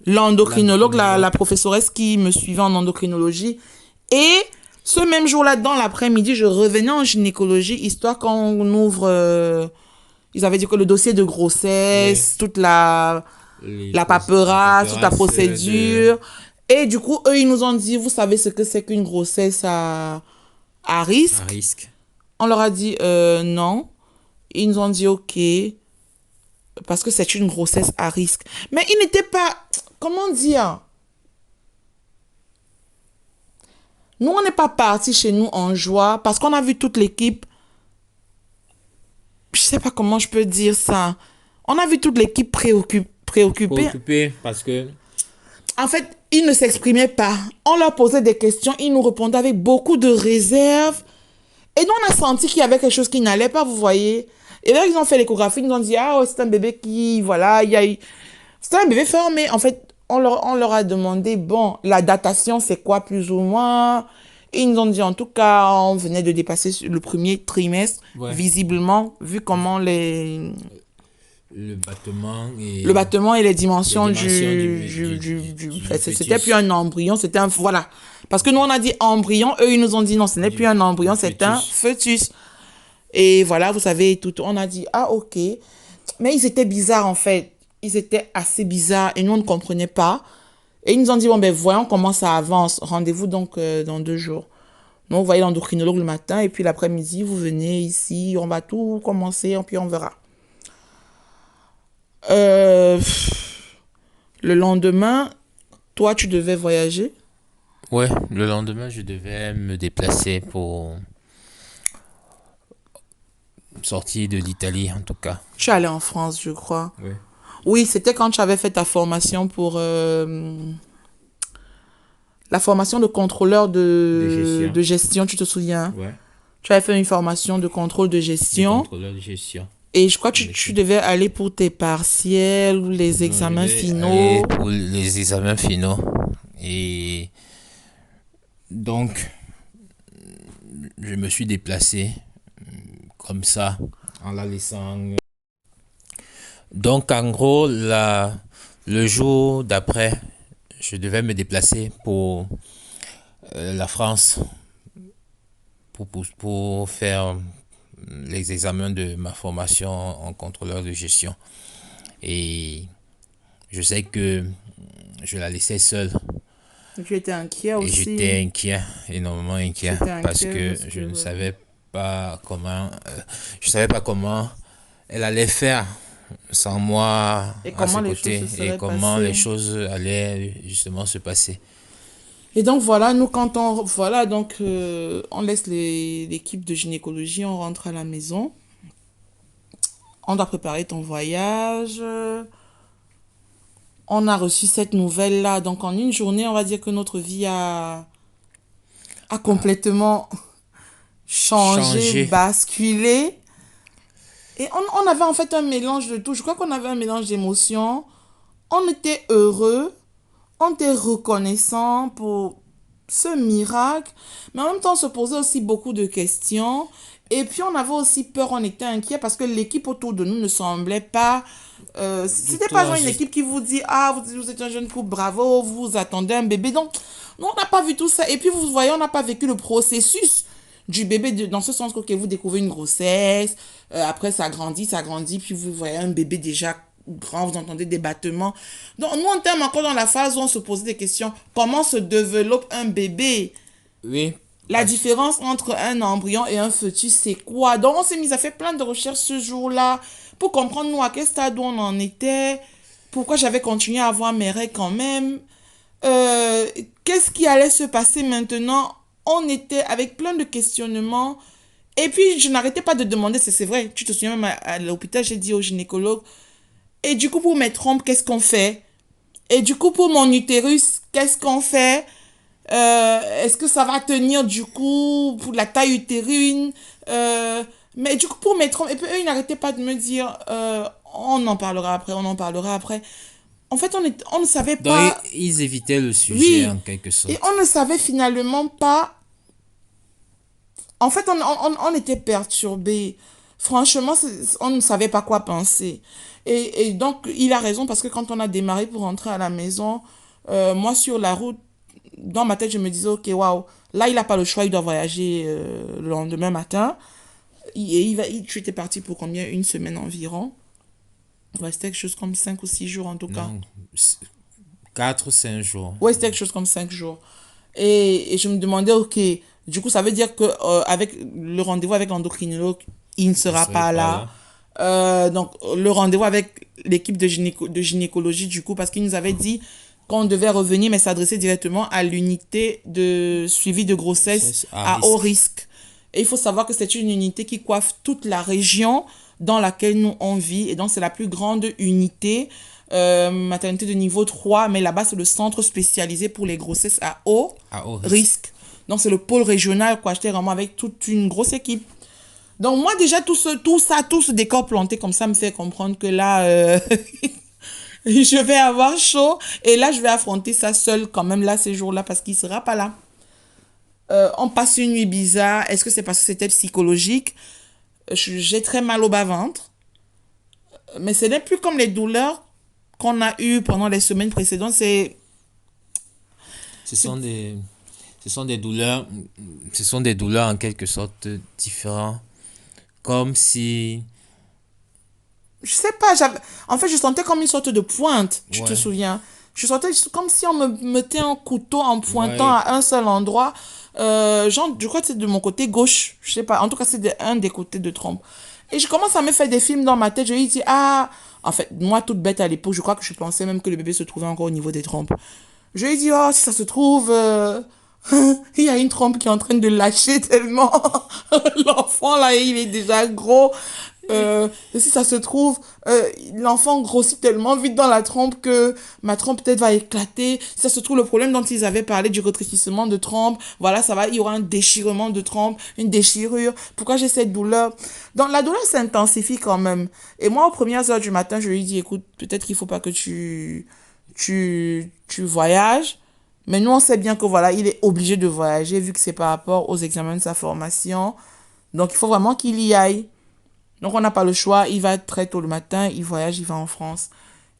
Speaker 1: l'endocrinologue, la
Speaker 2: l'endocrinologue.
Speaker 1: professoresse qui me suivait en endocrinologie. Et ce même jour-là, dans l'après-midi, je revenais en gynécologie, histoire qu'on ouvre... ils avaient dit que le dossier de
Speaker 2: Oui.
Speaker 1: grossesse, toute
Speaker 2: Les
Speaker 1: la
Speaker 2: la
Speaker 1: paperasse, toute la
Speaker 2: paperasse de
Speaker 1: procédure. Et du coup, eux, ils nous ont dit, vous savez ce que c'est qu'une grossesse à
Speaker 2: à
Speaker 1: risque?
Speaker 2: risque.
Speaker 1: On leur a dit non. Ils nous ont dit ok, parce que c'est une grossesse à risque. Mais ils n'étaient pas... Comment dire? Nous, on n'est pas partis chez nous en joie parce qu'on a vu toute l'équipe. Je sais pas comment je peux dire ça. On a vu toute l'équipe préoccupée.
Speaker 2: Préoccupé parce que
Speaker 1: En fait, ils ne s'exprimaient pas. On leur posait des questions, ils nous répondaient avec beaucoup de réserve. Et nous, on a senti qu'il y avait quelque chose qui n'allait pas, vous voyez. Et là, ils ont fait l'échographie, ils nous ont dit, ah, oh, c'est un bébé qui, voilà, il y a eu... C'était un bébé formé. En fait, on leur a demandé, bon, la datation, c'est quoi plus ou moins? Et ils nous ont dit, en tout cas, on venait de dépasser le premier trimestre,
Speaker 2: ouais,
Speaker 1: visiblement, vu comment
Speaker 2: le battement
Speaker 1: le
Speaker 2: et
Speaker 1: battement et les
Speaker 2: les
Speaker 1: dimensions
Speaker 2: dimensions
Speaker 1: enfin,
Speaker 2: du
Speaker 1: c'était plus
Speaker 2: fœtus.
Speaker 1: un embryon, c'était un, voilà. Parce que nous, on a dit embryon, eux, ils nous ont dit, non, ce n'est plus un
Speaker 2: Du
Speaker 1: embryon, c'est un
Speaker 2: fœtus.
Speaker 1: fœtus. Et voilà, vous savez, tout, on a dit, ah, ok. Mais ils étaient bizarres, en fait. Ils étaient assez bizarres et nous, on ne comprenait pas. Et ils nous ont dit, bon, ben, voyons comment ça avance. Rendez-vous donc dans 2 jours. Donc, vous voyez l'endocrinologue le matin et puis l'après-midi, vous venez ici, on va tout commencer, puis on verra. Euh, le lendemain, toi, tu devais voyager.
Speaker 2: Ouais, le lendemain, je devais me déplacer pour sortir de l'Italie, en tout cas.
Speaker 1: Tu es allé en France, je crois.
Speaker 2: Ouais.
Speaker 1: Oui, c'était quand tu avais fait ta formation pour la formation de contrôleur
Speaker 2: De
Speaker 1: de,
Speaker 2: gestion.
Speaker 1: de gestion, tu te souviens?
Speaker 2: Ouais.
Speaker 1: Tu avais fait une formation de contrôle de
Speaker 2: De
Speaker 1: gestion.
Speaker 2: contrôleur de gestion.
Speaker 1: Et je crois que
Speaker 2: En
Speaker 1: tu
Speaker 2: effet.
Speaker 1: devais aller pour tes partiels ou les
Speaker 2: Non, je
Speaker 1: examens
Speaker 2: vais aller
Speaker 1: finaux.
Speaker 2: pour les examens finaux. Et donc, je me suis déplacé comme ça, en la laissant. Donc, en gros, le jour d'après, je devais me déplacer pour la France pour faire les examens de ma formation en contrôleur de gestion. Et je sais que je la laissais seule
Speaker 1: Tu étais inquiet
Speaker 2: et j'étais
Speaker 1: aussi.
Speaker 2: inquiet, énormément inquiet,
Speaker 1: J'étais
Speaker 2: parce
Speaker 1: inquiet
Speaker 2: que
Speaker 1: parce que...
Speaker 2: je ne savais pas comment, je savais pas comment elle allait faire sans moi
Speaker 1: Et
Speaker 2: à
Speaker 1: comment
Speaker 2: ses
Speaker 1: les choses
Speaker 2: côtés
Speaker 1: se
Speaker 2: et
Speaker 1: seraient
Speaker 2: comment les
Speaker 1: passées.
Speaker 2: choses allaient justement se passer.
Speaker 1: Et donc voilà, nous quand on... Voilà, donc on laisse l'équipe de gynécologie, on rentre à la maison. On doit préparer ton voyage. On a reçu cette nouvelle-là. Donc en une journée, on va dire que notre vie a complètement changé,
Speaker 2: Changer.
Speaker 1: basculé. Et on avait en fait un mélange de tout. Je crois qu'on avait un mélange d'émotions. On était heureux, on était reconnaissant pour ce miracle, mais en même temps on se posait aussi beaucoup de questions. Et puis on avait aussi peur, on était inquiet parce que l'équipe autour de nous ne semblait pas...
Speaker 2: Du
Speaker 1: c'était
Speaker 2: tout,
Speaker 1: pas genre une équipe qui vous dit, ah, vous êtes un jeune couple, bravo, vous attendez un bébé. Donc, nous, on n'a pas vu tout ça. Et puis, vous voyez, on n'a pas vécu le processus du bébé dans ce sens que ok, vous découvrez une grossesse, après ça grandit, puis vous voyez un bébé déjà grand, vous entendez des battements. Donc, nous, on était encore dans la phase où on se posait des questions. Comment se développe un bébé?
Speaker 2: oui,
Speaker 1: La différence entre un embryon et un fœtus, c'est quoi? Donc, on s'est mis à faire plein de recherches ce jour-là pour comprendre, nous, à quel stade où on en était, pourquoi j'avais continué à avoir mes règles quand même, euh, qu'est-ce qui allait se passer maintenant. On était avec plein de questionnements. Et puis, je n'arrêtais pas de demander, c'est vrai, tu te souviens même à l'hôpital, j'ai dit au gynécologue, et du coup, pour mes trompes, qu'est-ce qu'on fait? Et du coup, pour mon utérus, qu'est-ce qu'on fait? Est-ce que ça va tenir du coup pour la taille utérine? Mais du coup, pour mes trompes, et puis eux, ils n'arrêtaient pas de me dire, on en parlera après, on en parlera après. En fait, on ne savait
Speaker 2: donc
Speaker 1: pas,
Speaker 2: ils évitaient le sujet en
Speaker 1: oui,
Speaker 2: quelque
Speaker 1: et
Speaker 2: sorte.
Speaker 1: on ne savait finalement pas. En fait, on était perturbés. Franchement, on ne savait pas quoi penser. Et donc, il a raison parce que quand on a démarré pour rentrer à la maison, moi, sur la route, dans ma tête, je me disais, ok, waouh, là, il n'a pas le choix, il doit voyager le lendemain matin. Et tu étais parti pour combien? Une semaine environ. Ouais, c'était quelque chose comme 5 ou 6 jours en tout cas.
Speaker 2: Non, 4 5 jours.
Speaker 1: Ouais, c'était quelque chose comme 5 jours. Et je me demandais, ok, du coup, ça veut dire que avec le rendez-vous avec l'endocrinologue, il ne
Speaker 2: Il
Speaker 1: sera
Speaker 2: serait
Speaker 1: pas
Speaker 2: pas
Speaker 1: là.
Speaker 2: là.
Speaker 1: Donc, le rendez-vous avec l'équipe de gynécologie, du coup, parce qu'il nous avait dit qu'on devait revenir, mais s'adresser directement à l'unité de suivi de grossesse
Speaker 2: C'est à
Speaker 1: à haut
Speaker 2: risque.
Speaker 1: risque. Et il faut savoir que c'est une unité qui coiffe toute la région dans laquelle nous on vit. Et donc, c'est la plus grande unité, maternité de niveau 3, mais là-bas, c'est le centre spécialisé pour les grossesses à haut
Speaker 2: À haut risque.
Speaker 1: risque. Donc, c'est le pôle régional, quoi. J'étais vraiment avec toute une grosse équipe. Donc, moi, déjà, tout ce décor planté comme ça me fait comprendre que là, je vais avoir chaud. Et là, je vais affronter ça seule quand même, là, ces jours-là, parce qu'il sera pas là. On passe une nuit bizarre. Est-ce que c'est parce que c'était psychologique? J'ai très mal au bas-ventre. Mais ce n'est plus comme les douleurs qu'on a eues pendant les semaines précédentes.
Speaker 2: Ce sont des, ce sont des douleurs, ce sont des douleurs en quelque sorte différentes. Comme si,
Speaker 1: Je sais pas, en fait, je sentais comme une sorte de pointe, tu te
Speaker 2: ouais,
Speaker 1: souviens? Je sentais comme si on me mettait un couteau en pointant
Speaker 2: ouais,
Speaker 1: à un seul endroit. Genre, je crois que c'est de mon côté gauche. Je sais pas. En tout cas, c'est un des côtés de trompe. Et je commence à me faire des films dans ma tête. Je lui dis, ah, en fait, moi, toute bête à l'époque, je crois que je pensais même que le bébé se trouvait encore au niveau des trompes. Je lui dis, oh, si ça se trouve, il y a une trompe qui est en train de lâcher tellement. L'enfant, là, il est déjà gros. Et si ça se trouve, l'enfant grossit tellement vite dans la trompe que ma trompe peut-être va éclater. Si ça se trouve, le problème dont ils avaient parlé du rétrécissement de trompe, voilà, ça va, il y aura un déchirement de trompe, une déchirure. Pourquoi j'ai cette douleur? Donc la douleur s'intensifie quand même. Et moi, aux premières heures du matin, je lui dis, écoute, peut-être qu'il faut pas que tu voyages. Mais nous, on sait bien que voilà, il est obligé de voyager vu que c'est par rapport aux examens de sa formation. Donc, il faut vraiment qu'il y aille. Donc, on n'a pas le choix. Il va très tôt le matin, il voyage, il va en France.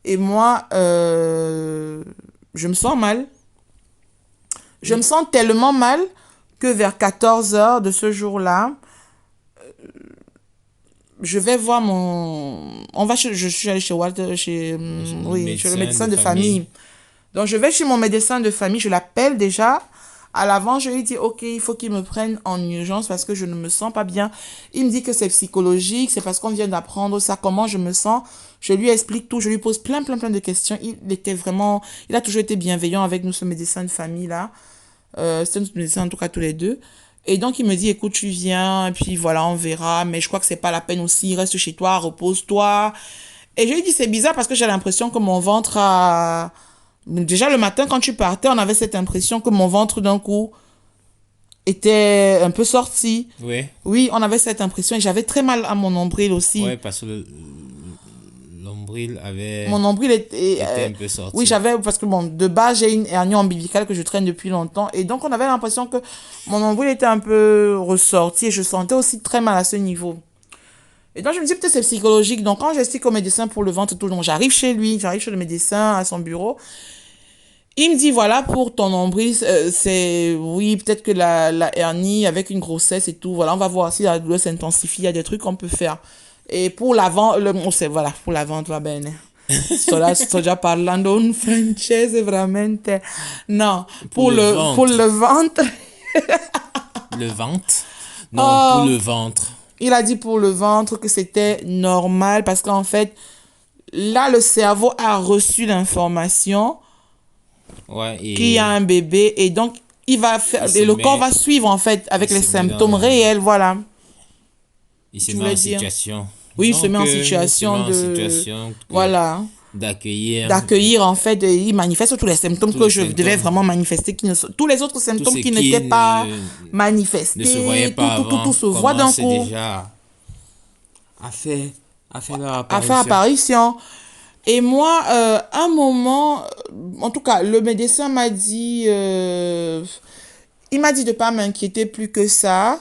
Speaker 1: Et moi, je me sens mal. Je me sens tellement mal que vers 14 heures de ce jour-là, je vais voir je suis allée chez Walter,
Speaker 2: Le
Speaker 1: oui, chez le
Speaker 2: médecin
Speaker 1: médecin
Speaker 2: de
Speaker 1: de
Speaker 2: famille.
Speaker 1: famille. Donc, je vais chez mon médecin de famille, je l'appelle déjà. À l'avant, je lui dis, OK, il faut qu'il me prenne en urgence parce que je ne me sens pas bien. Il me dit que c'est psychologique, c'est parce qu'on vient d'apprendre ça, comment je me sens. Je lui explique tout, je lui pose plein de questions. Il a toujours été bienveillant avec nous, ce médecin de famille-là. C'est notre médecin, en tout cas, tous les deux. Et donc, il me dit, écoute, tu viens, et puis voilà, on verra, mais je crois que c'est pas la peine aussi, reste chez toi, repose-toi. Et je lui dis, c'est bizarre parce que j'ai l'impression que mon ventre a... Déjà, le matin, quand tu partais, on avait cette impression que mon ventre, d'un coup, était un peu sorti.
Speaker 2: Oui.
Speaker 1: Oui, on avait cette impression et j'avais très mal à mon nombril aussi.
Speaker 2: Ouais, parce que l'ombril
Speaker 1: Mon
Speaker 2: avait
Speaker 1: nombril était...
Speaker 2: été un peu
Speaker 1: oui,
Speaker 2: sorti.
Speaker 1: j'avais... Parce que, bon, de base, j'ai une hernie ombilicale que je traîne depuis longtemps. Et donc, on avait l'impression que mon nombril était un peu ressorti et je sentais aussi très mal à ce niveau. Et donc, je me dis, peut-être c'est psychologique. Donc, quand j'explique au médecin pour le ventre, tout, donc j'arrive chez lui, j'arrive chez le médecin, à son bureau. Il me dit, voilà, pour ton nombril, c'est, oui, peut-être que la hernie avec une grossesse et tout, voilà, on va voir si la douleur s'intensifie, il y a des trucs qu'on peut faire. Et pour l'avant, voilà, pour la vente, va bene. Sto già parlando un francese veramente. Non,
Speaker 2: Pour le
Speaker 1: pour
Speaker 2: ventre.
Speaker 1: le ventre.
Speaker 2: Le ventre? Non, pour
Speaker 1: Oh,
Speaker 2: le ventre.
Speaker 1: il a dit pour le ventre que c'était normal parce qu'en fait, là, le cerveau a reçu l'information
Speaker 2: Ouais,
Speaker 1: qu'il y a un bébé et donc il va faire
Speaker 2: il se
Speaker 1: et le corps
Speaker 2: met,
Speaker 1: va suivre en fait
Speaker 2: il
Speaker 1: avec les
Speaker 2: se met
Speaker 1: symptômes réels, voilà.
Speaker 2: il se
Speaker 1: Tu
Speaker 2: met
Speaker 1: voulais
Speaker 2: en
Speaker 1: dire?
Speaker 2: situation.
Speaker 1: Oui, il se met
Speaker 2: Donc,
Speaker 1: en
Speaker 2: il se met
Speaker 1: situation
Speaker 2: en
Speaker 1: de
Speaker 2: situation
Speaker 1: voilà,
Speaker 2: d'accueillir
Speaker 1: d'accueillir en fait, et il manifeste tous les symptômes
Speaker 2: tous
Speaker 1: que
Speaker 2: les
Speaker 1: je devais
Speaker 2: symptômes,
Speaker 1: vraiment manifester tous les autres
Speaker 2: tout ce
Speaker 1: symptômes qui
Speaker 2: qui
Speaker 1: n'étaient pas
Speaker 2: ne se voyait
Speaker 1: manifestés,
Speaker 2: pas
Speaker 1: tout
Speaker 2: avant
Speaker 1: se voit d'un
Speaker 2: commence
Speaker 1: coup
Speaker 2: déjà à faire, à faire leur
Speaker 1: à faire
Speaker 2: apparition.
Speaker 1: apparition. Et moi, un moment, en tout cas, le médecin m'a dit, il m'a dit de pas m'inquiéter plus que ça.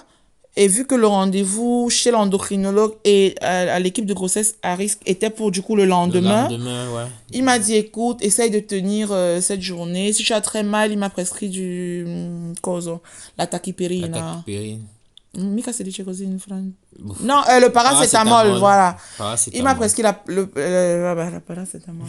Speaker 1: Et vu que le rendez-vous chez l'endocrinologue et à l'équipe de grossesse à risque était pour du coup le
Speaker 2: Le
Speaker 1: lendemain,
Speaker 2: lendemain, ouais,
Speaker 1: il m'a dit, écoute, essaye de tenir cette journée. Si tu as très mal, il m'a prescrit coso, la
Speaker 2: la
Speaker 1: tachypérine.
Speaker 2: tachypérine.
Speaker 1: Mica si dice così in Francia.
Speaker 2: Ouf.
Speaker 1: Non, le paracétamol,
Speaker 2: Paracétamol.
Speaker 1: voilà. Il m'a
Speaker 2: Paracétamol.
Speaker 1: prescrit la paracétamol.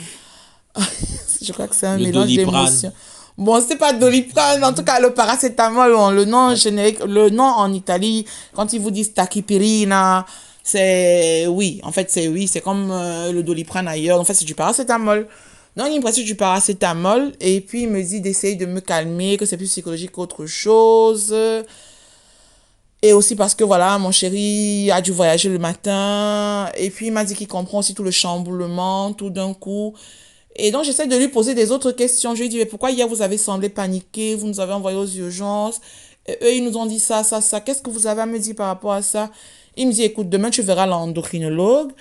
Speaker 1: Je crois que c'est un
Speaker 2: Le
Speaker 1: mélange
Speaker 2: Doliprane.
Speaker 1: d'émotions. Bon, c'est pas Doliprane, en tout cas, le paracétamol, le nom
Speaker 2: Ah,
Speaker 1: générique, le nom en Italie, quand ils vous disent tachypirina, c'est, oui, en fait, c'est, oui, c'est comme le Doliprane ailleurs. En fait, c'est du paracétamol. Donc, il me prescrit du paracétamol, et puis il me dit d'essayer de me calmer, que c'est plus psychologique qu'autre chose. Et aussi parce que, voilà, mon chéri a dû voyager le matin, et puis il m'a dit qu'il comprend aussi tout le chamboulement, tout d'un coup. Et donc, j'essaie de lui poser des autres questions. Je lui dis, mais pourquoi hier vous avez semblé paniquer, vous nous avez envoyé aux urgences, et eux, ils nous ont dit ça, ça, ça. Qu'est-ce que vous avez à me dire par rapport à ça? Il me dit, écoute, demain, tu verras l'endocrinologue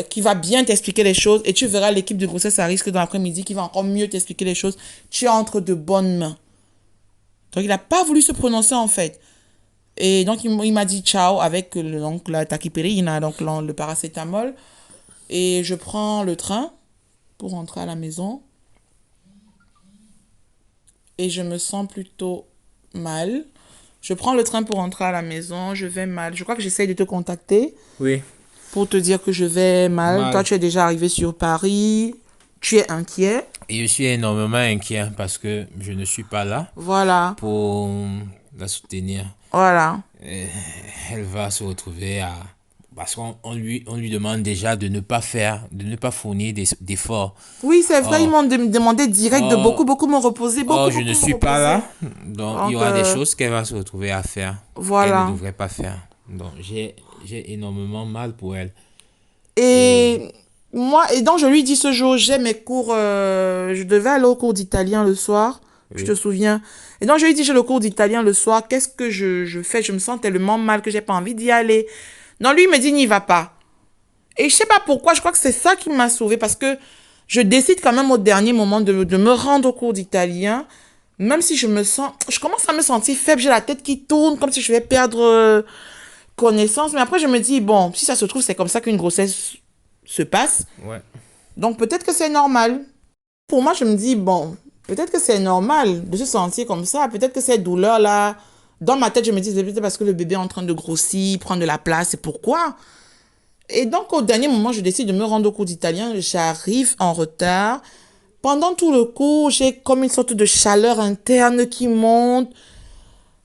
Speaker 1: qui va bien t'expliquer les choses, et tu verras l'équipe de grossesse à risque dans l'après-midi qui va encore mieux t'expliquer les choses. Tu es entre de bonnes mains. Donc, il n'a pas voulu se prononcer, en fait. Et donc, il m'a dit ciao avec donc, la tachypérine, donc le paracétamol. Et je prends le train pour rentrer à la maison et je me sens plutôt mal. Je prends le train pour rentrer à la maison, je vais mal. Je crois que j'essaye de te contacter
Speaker 2: oui,
Speaker 1: pour te dire que je vais mal. Toi,
Speaker 2: mal.
Speaker 1: tu es déjà arrivé sur Paris, tu es inquiet.
Speaker 2: Et je suis énormément inquiet parce que je ne suis pas là
Speaker 1: Voilà,
Speaker 2: pour la soutenir.
Speaker 1: voilà.
Speaker 2: Euh, Elle va se retrouver à... Parce qu'on lui demande déjà de ne pas faire, de ne pas fournir d'efforts.
Speaker 1: Oui, c'est vrai, ils
Speaker 2: Or,
Speaker 1: m'ont demandé direct de
Speaker 2: or,
Speaker 1: beaucoup me reposer,
Speaker 2: or, je ne
Speaker 1: me
Speaker 2: suis pas
Speaker 1: reposer.
Speaker 2: là. Donc, il y
Speaker 1: Donc,
Speaker 2: aura des choses qu'elle va se retrouver à faire qu'elle ne
Speaker 1: voilà.
Speaker 2: devrait pas faire. Donc, j'ai énormément mal pour elle. Et
Speaker 1: Et moi, et donc je lui dis ce jour, j'ai mes cours, je devais aller au cours d'italien le soir, je te
Speaker 2: oui,
Speaker 1: souviens. Et donc je lui dis, j'ai le cours d'italien le soir, qu'est-ce que je fais? Je me sens tellement mal que j'ai pas envie d'y aller. Non, lui, il me dit, n'y va pas. Et je sais pas pourquoi, je crois que c'est ça qui m'a sauvée parce que je décide quand même au dernier moment de me rendre au cours d'italien, même si je commence à me sentir faible, j'ai la tête qui tourne, comme si je vais perdre connaissance. Mais après, je me dis, bon, si ça se trouve, c'est comme ça qu'une grossesse se passe.
Speaker 2: ouais.
Speaker 1: Donc peut-être que c'est normal. Pour moi, je me dis, bon, Peut-être que c'est normal de se sentir comme ça. Peut-être que cette douleur-là, dans ma tête, je me dis, c'est peut-être parce que le bébé est en train de grossir, prendre de la place, c'est pourquoi. Et donc, au dernier moment, je décide de me rendre au cours d'italien. J'arrive en retard. Pendant tout le cours, j'ai comme une sorte de chaleur interne qui monte,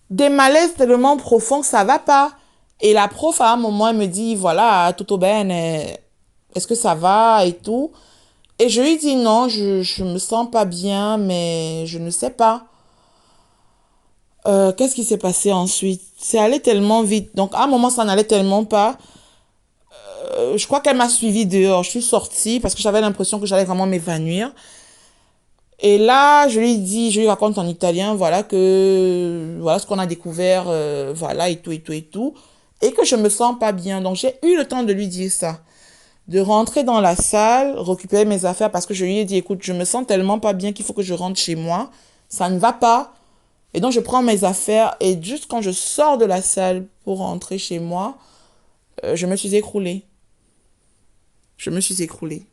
Speaker 1: des malaises tellement profonds que ça va pas. Et la prof, à un moment, elle me dit, voilà, tutto bene, est-ce que ça va et tout. Et je lui dis non, je me sens pas bien, mais je ne sais pas. Qu'est-ce qui s'est passé ensuite? C'est allé tellement vite. Donc, à un moment, ça n'allait tellement pas. Je crois qu'elle m'a suivi dehors. Je suis sortie parce que j'avais l'impression que j'allais vraiment m'évanouir. Et là, je lui raconte en italien, voilà voilà ce qu'on a découvert, voilà, et tout, et tout, et tout. Et que je me sens pas bien. Donc, j'ai eu le temps de lui dire ça. De rentrer dans la salle, récupérer mes affaires parce que je lui ai dit, écoute, je me sens tellement pas bien qu'il faut que je rentre chez moi. Ça ne va pas. Et donc, je prends mes affaires et juste quand je sors de la salle pour rentrer chez moi, je me suis écroulée. Je me suis écroulée.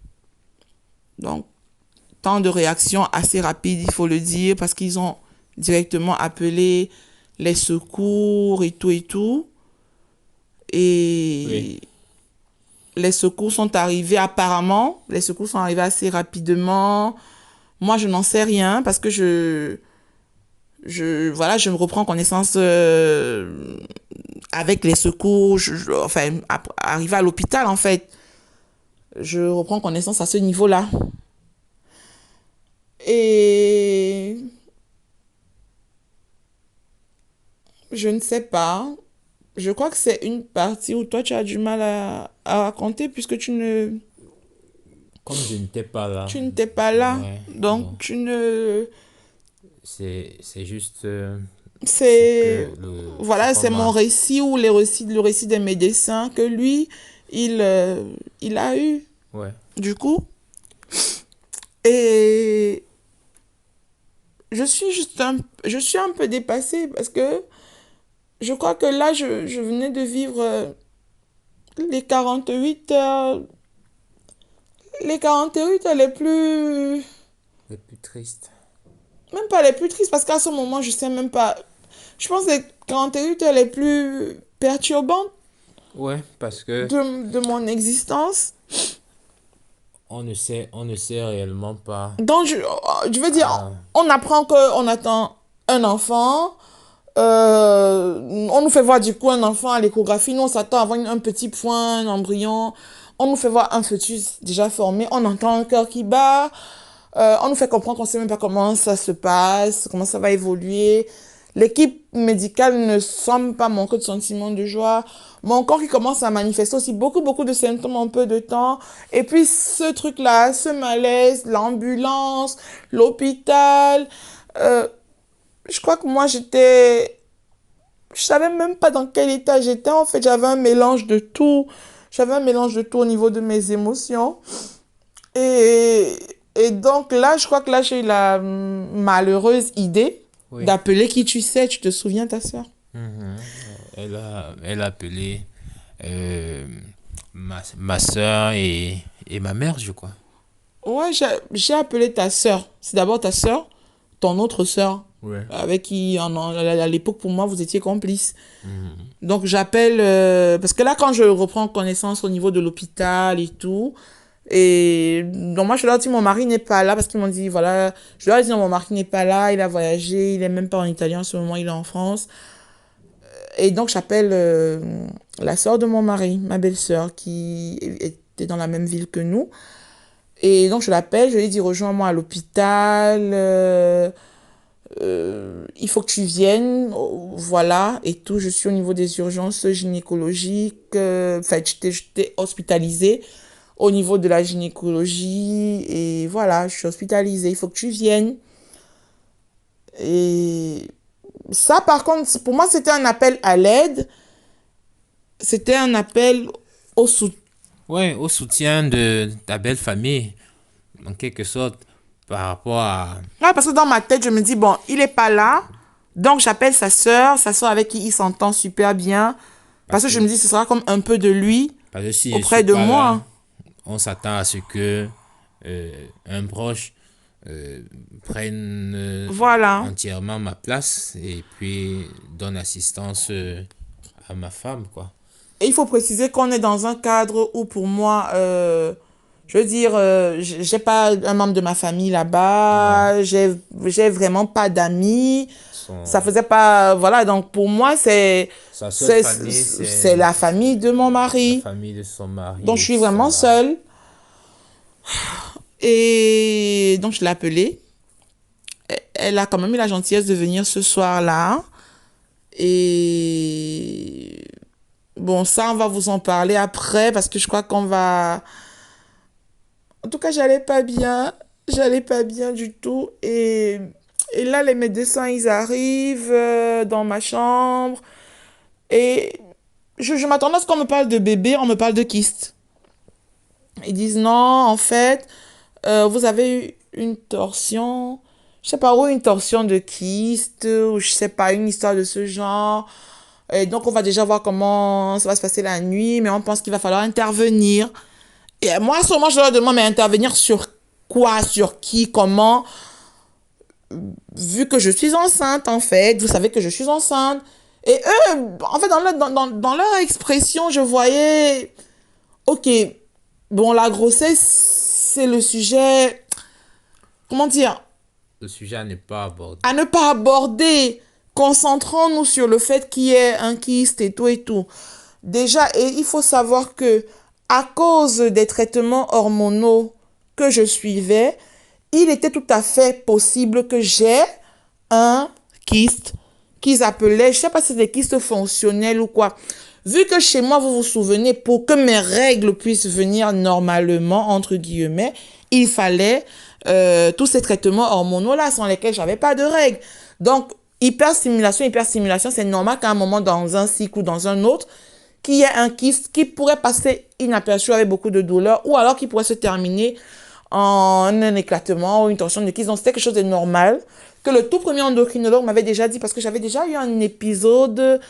Speaker 1: Donc, temps de réaction assez rapide, il faut le dire, parce qu'ils ont directement appelé les secours et tout et tout.
Speaker 2: Oui.
Speaker 1: Et les secours sont arrivés apparemment. Les secours sont arrivés assez rapidement. Moi, je n'en sais rien parce que voilà, je me reprends connaissance avec les secours. Enfin, arrivé à l'hôpital, en fait, je reprends connaissance à ce niveau-là. Et je ne sais pas. Je crois que c'est une partie où toi, tu as du mal à raconter puisque
Speaker 2: Comme je n'étais pas là,
Speaker 1: tu n'étais pas là.
Speaker 2: ouais,
Speaker 1: Donc,
Speaker 2: bon,
Speaker 1: tu ne...
Speaker 2: c'est juste ce
Speaker 1: C'est...
Speaker 2: que ce
Speaker 1: Voilà,
Speaker 2: qu'on
Speaker 1: c'est mon
Speaker 2: m'a.
Speaker 1: récit ou le récit des médecins que lui, il a eu,
Speaker 2: Ouais.
Speaker 1: du coup. Et je suis un peu dépassée parce que je crois que là, je venais de vivre les 48 heures, les 48 heures les plus,
Speaker 2: Le plus triste.
Speaker 1: même pas les plus tristes parce qu'à ce moment, je sais même pas, je pense les 48 heures les plus perturbantes
Speaker 2: Ouais, parce que
Speaker 1: de mon existence.
Speaker 2: on ne sait réellement pas.
Speaker 1: Donc, je veux dire,
Speaker 2: Ah,
Speaker 1: on apprend qu'on attend un enfant. On nous fait voir du coup un enfant à l'échographie. Nous, on s'attend à avoir un petit point, un embryon. On nous fait voir un fœtus déjà formé. On entend un cœur qui bat. On nous fait comprendre qu'on ne sait même pas comment ça se passe, comment ça va évoluer. L'équipe médicale ne semble pas manquer de sentiments de joie. Mon corps qui commence à manifester aussi beaucoup, beaucoup de symptômes en peu de temps. Et puis ce truc-là, ce malaise, l'ambulance, l'hôpital. Euh, je crois que moi, je savais même pas dans quel état j'étais. En fait, j'avais un mélange de tout. J'avais un mélange de tout au niveau de mes émotions. Et, et donc là, je crois que là, j'ai eu la malheureuse idée
Speaker 2: oui.
Speaker 1: d'appeler qui tu sais. Tu te souviens, ta soeur?
Speaker 2: Mhm. Elle a appelé euh, ma soeur et ma mère, je crois.
Speaker 1: Ouais, j'ai appelé ta soeur. C'est d'abord ta soeur, ton autre soeur,
Speaker 2: Ouais.
Speaker 1: avec qui, à l'époque, pour moi, vous étiez complices.
Speaker 2: Mhm.
Speaker 1: Donc, j'appelle... parce que là, quand je reprends connaissance au niveau de l'hôpital et tout, et donc moi, je leur dis, mon mari n'est pas là, parce qu'ils m'ont dit, voilà, je leur ai dit, non, mon mari n'est pas là, il a voyagé, il est même pas en Italie en ce moment, il est en France. Et donc, j'appelle la sœur de mon mari, ma belle-sœur, qui était dans la même ville que nous. Et donc, je l'appelle, je lui dis, rejoins-moi à l'hôpital, il faut que tu viennes, voilà, et tout. Je suis au niveau des urgences gynécologiques, enfin, j'étais hospitalisée au niveau de la gynécologie, et voilà, je suis hospitalisée, il faut que tu viennes. Et ça, par contre, pour moi, c'était un appel à l'aide, c'était un appel au soutien.
Speaker 2: Ouais, au soutien de ta belle famille, en quelque sorte, par rapport à.
Speaker 1: Ouais, parce que dans ma tête, je me dis, bon, il est pas là, donc j'appelle sa sœur avec qui il s'entend super bien, parce
Speaker 2: Parce
Speaker 1: que je me
Speaker 2: que,
Speaker 1: dis, ce sera comme un peu de lui
Speaker 2: parce que si je suis
Speaker 1: auprès de
Speaker 2: pas là,
Speaker 1: moi.
Speaker 2: on s'attend à ce que un proche euh, prenne
Speaker 1: Voilà.
Speaker 2: entièrement ma place et puis donne assistance à ma femme, quoi.
Speaker 1: Et il faut préciser qu'on est dans un cadre où pour moi, je veux dire, j'ai pas un membre de ma famille
Speaker 2: Ouais.
Speaker 1: là-bas, j'ai vraiment pas d'amis. Ça
Speaker 2: Son,
Speaker 1: faisait pas, voilà, donc pour moi,
Speaker 2: Sa seule famille,
Speaker 1: c'est la famille de mon
Speaker 2: la
Speaker 1: mari.
Speaker 2: famille de son
Speaker 1: Donc
Speaker 2: mari
Speaker 1: je
Speaker 2: et
Speaker 1: suis
Speaker 2: tout
Speaker 1: vraiment
Speaker 2: ça.
Speaker 1: seule. Et donc je l'ai appelée. Elle a quand même eu la gentillesse de venir ce soir-là. Et bon, ça, on va vous en parler après parce que je crois qu'on va... En tout cas, j'allais pas bien. J'allais pas bien du tout. Et là, les médecins, ils arrivent dans ma chambre. Et je m'attendais à ce qu'on me parle de bébé, on me parle de kyste. Ils disent non, en fait, vous avez eu une torsion, je sais pas où, une torsion de kyste, ou je sais pas, une histoire de ce genre. Et donc, on va déjà voir comment ça va se passer la nuit, mais on pense qu'il va falloir intervenir. Et moi, à ce moment, je leur demande, mais intervenir sur quoi, sur qui, comment, vu que je suis enceinte, en fait, vous savez que je suis enceinte. Et eux, en fait, dans leur expression, je voyais, ok, bon, la grossesse, c'est le sujet, comment dire,
Speaker 2: Le sujet à ne pas
Speaker 1: à
Speaker 2: aborder.
Speaker 1: ne pas aborder. Concentrons-nous sur le fait qu'il y ait un kyste et tout et tout. Déjà, et il faut savoir que à cause des traitements hormonaux que je suivais, il était tout à fait possible que j'ai un kyste qu'ils appelaient, je ne sais pas si c'est des kystes fonctionnels ou quoi. Vu que chez moi, vous vous souvenez, pour que mes règles puissent venir normalement, entre guillemets, il fallait tous ces traitements hormonaux-là sans lesquels je n'avais pas de règles. Donc, hyperstimulation, c'est normal qu'à un moment dans un cycle ou dans un autre, qu'il y ait un kyste qui pourrait passer inaperçu avec beaucoup de douleur ou alors qui pourrait se terminer en un éclatement ou une torsion de kyste. Donc, c'était quelque chose de normal que le tout premier endocrinologue m'avait déjà dit parce que j'avais déjà eu un épisode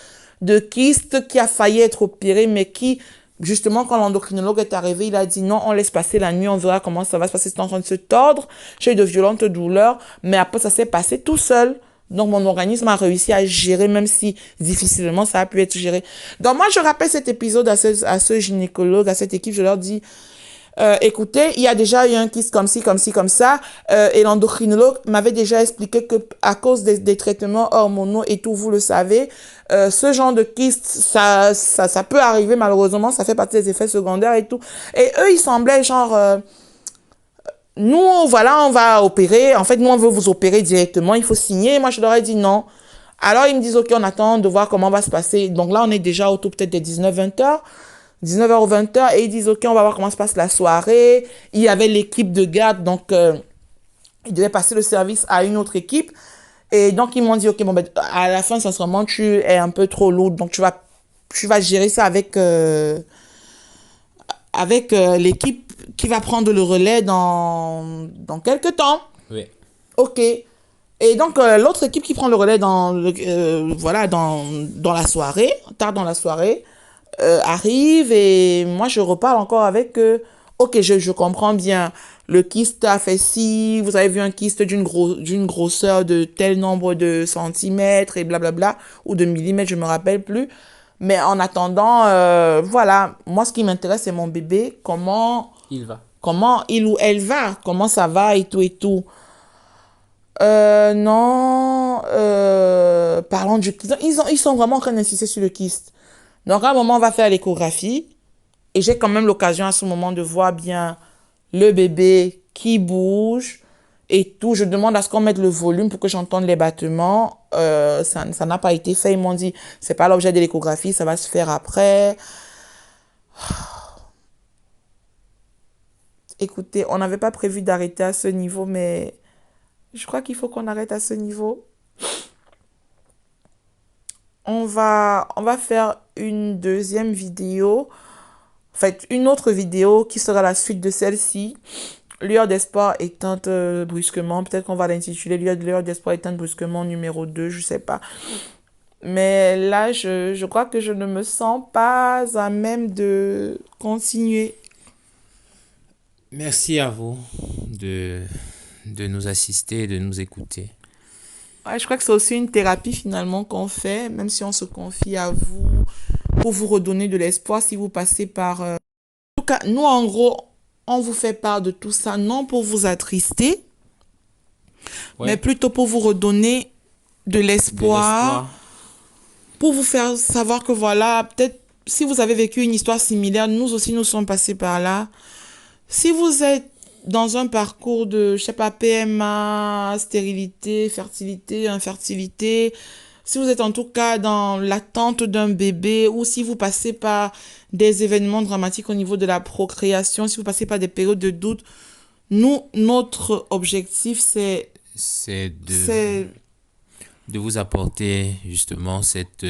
Speaker 1: de kyste qui a failli être opéré, mais qui, justement, quand l'endocrinologue est arrivé, il a dit non, on laisse passer la nuit, on verra comment ça va se passer. C'est en train de se tordre, j'ai eu de violentes douleurs, mais après, ça s'est passé tout seul. Donc, mon organisme a réussi à gérer, même si difficilement ça a pu être géré. Donc, moi, je rappelle cet épisode à ce gynécologue, à cette équipe, je leur dis, écoutez, il y a déjà eu un kyste comme ci, comme ci, comme ça, et l'endocrinologue m'avait déjà expliqué que à cause des traitements hormonaux et tout, vous le savez, ce genre de kyste, ça peut arriver malheureusement, ça fait partie des effets secondaires et tout. Et eux, ils semblaient genre, nous, voilà, on va opérer, en fait, nous, on veut vous opérer directement, il faut signer. Moi, je leur ai dit non. Alors, ils me disent, OK, on attend de voir comment va se passer. Donc là, on est déjà autour peut-être des 19-20 heures. 19h ou 20h, et ils disent, OK, on va voir comment se passe la soirée. Il y avait l'équipe de garde, donc ils devaient passer le service à une autre équipe. Et donc, ils m'ont dit, OK, bon, ben, à la fin, sincèrement, tu es un peu trop lourd, donc tu vas gérer ça avec l'équipe qui va prendre le relais dans quelques temps.
Speaker 2: Oui.
Speaker 1: OK. Et donc, l'autre équipe qui prend le relais voilà, dans la soirée, tard dans la soirée, arrive et moi je reparle encore avec ok, je comprends bien, le kyste a fait ci, vous avez vu un kyste d'une grosseur de tel nombre de centimètres et blablabla, ou de millimètres, je me rappelle plus. Mais en attendant, voilà, moi ce qui m'intéresse c'est mon bébé,
Speaker 2: Il va.
Speaker 1: comment il ou elle va, comment ça va et tout et tout. Non, parlons du kyste. Ils sont vraiment en train d'insister sur le kyste. Donc, à un moment, on va faire l'échographie. Et j'ai quand même l'occasion à ce moment de voir bien le bébé qui bouge et tout. Je demande à ce qu'on mette le volume pour que j'entende les battements. Ça n'a pas été fait. Ils m'ont dit, c'est pas l'objet de l'échographie, ça va se faire après. Écoutez, on n'avait pas prévu d'arrêter à ce niveau, mais je crois qu'il faut qu'on arrête à ce niveau. On va faire une deuxième vidéo, en fait, une autre vidéo qui sera la suite de celle-ci. Lueur d'espoir éteinte brusquement. Peut-être qu'on va l'intituler Lueur d'espoir éteinte brusquement numéro 2, je sais pas. Mais là, je crois que je ne me sens pas à même de continuer.
Speaker 2: Merci à vous de de nous assister et de nous écouter.
Speaker 1: Ouais, je crois que c'est aussi une thérapie finalement qu'on fait, même si on se confie à vous pour vous redonner de l'espoir si vous passez par... En tout cas, nous, en gros, on vous fait part de tout ça, non pour vous attrister, mais
Speaker 2: Ouais,
Speaker 1: plutôt pour vous redonner de
Speaker 2: de
Speaker 1: l'espoir,
Speaker 2: l'espoir.
Speaker 1: pour vous faire savoir que voilà, peut-être si vous avez vécu une histoire similaire, nous aussi nous sommes passés par là. Si vous êtes dans un parcours de, je sais pas, PMA, stérilité, fertilité, infertilité, si vous êtes en tout cas dans l'attente d'un bébé ou si vous passez par des événements dramatiques au niveau de la procréation, si vous passez par des périodes de doute, nous, notre objectif,
Speaker 2: C'est
Speaker 1: c'est,
Speaker 2: de vous apporter justement cette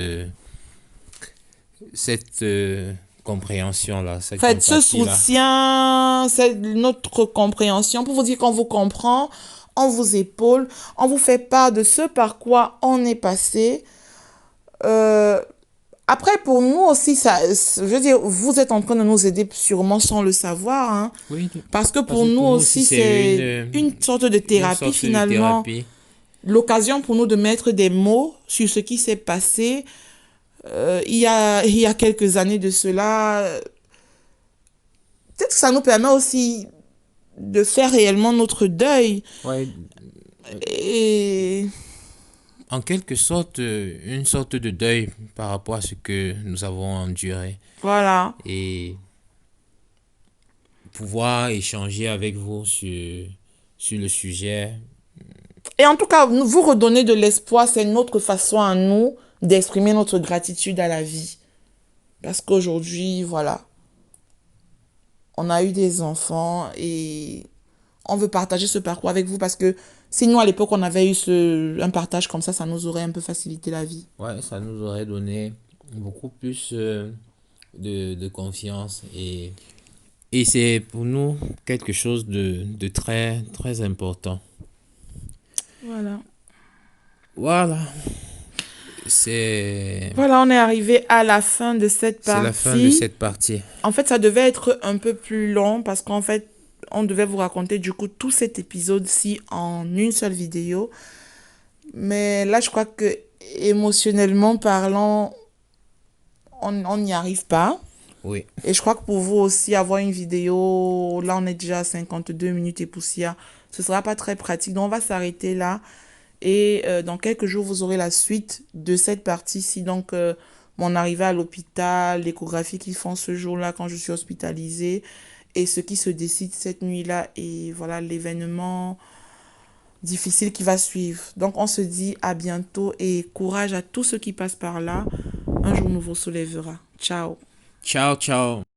Speaker 2: compréhension-là, cette
Speaker 1: fait, ce
Speaker 2: empathie-là.
Speaker 1: soutien, c'est notre compréhension pour vous dire qu'on vous comprend, on vous épaule, on vous fait part de ce par quoi on est passé. Euh, Après, pour nous aussi, ça, je veux dire, vous êtes en train de nous aider sûrement sans le savoir, hein,
Speaker 2: Oui,
Speaker 1: parce que
Speaker 2: parce
Speaker 1: pour
Speaker 2: que
Speaker 1: nous
Speaker 2: pour nous aussi,
Speaker 1: aussi,
Speaker 2: c'est
Speaker 1: c'est une sorte de
Speaker 2: une
Speaker 1: thérapie
Speaker 2: sorte de
Speaker 1: finalement,
Speaker 2: thérapie.
Speaker 1: l'occasion pour nous de mettre des mots sur ce qui s'est passé il y a quelques années de cela. Peut-être que ça nous permet aussi de faire réellement notre deuil.
Speaker 2: Ouais,
Speaker 1: Et
Speaker 2: en quelque sorte, une sorte de deuil par rapport à ce que nous avons enduré.
Speaker 1: voilà.
Speaker 2: Et pouvoir échanger avec vous sur le sujet.
Speaker 1: Et en tout cas, vous redonner de l'espoir, c'est notre façon à nous d'exprimer notre gratitude à la vie. Parce qu'aujourd'hui, voilà, on a eu des enfants et on veut partager ce parcours avec vous parce que si nous, à l'époque, on avait eu un partage comme ça nous aurait un peu facilité la vie.
Speaker 2: Ouais, ça nous aurait donné beaucoup plus de confiance et c'est pour nous quelque chose de très, très important.
Speaker 1: Voilà.
Speaker 2: Voilà, c'est,
Speaker 1: Voilà, on est arrivé à la fin de cette
Speaker 2: c'est la fin de
Speaker 1: partie.
Speaker 2: cette partie.
Speaker 1: En fait, ça devait être un peu plus long parce qu'en fait, on devait vous raconter du coup tout cet épisode-ci en une seule vidéo. Mais là, je crois que émotionnellement parlant, on n'y arrive pas.
Speaker 2: Oui,
Speaker 1: Et je crois que pour vous aussi, avoir une vidéo, là, on est déjà à 52 minutes et poussière. Ce sera pas très pratique. Donc, on va s'arrêter là. Et dans quelques jours, vous aurez la suite de cette partie-ci. Donc, mon arrivée à l'hôpital, l'échographie qu'ils font ce jour-là quand je suis hospitalisée et ce qui se décide cette nuit-là et voilà l'événement difficile qui va suivre. Donc, on se dit à bientôt et courage à tous ceux qui passent par là. Un jour nous vous soulèvera. Ciao.
Speaker 2: ciao, ciao.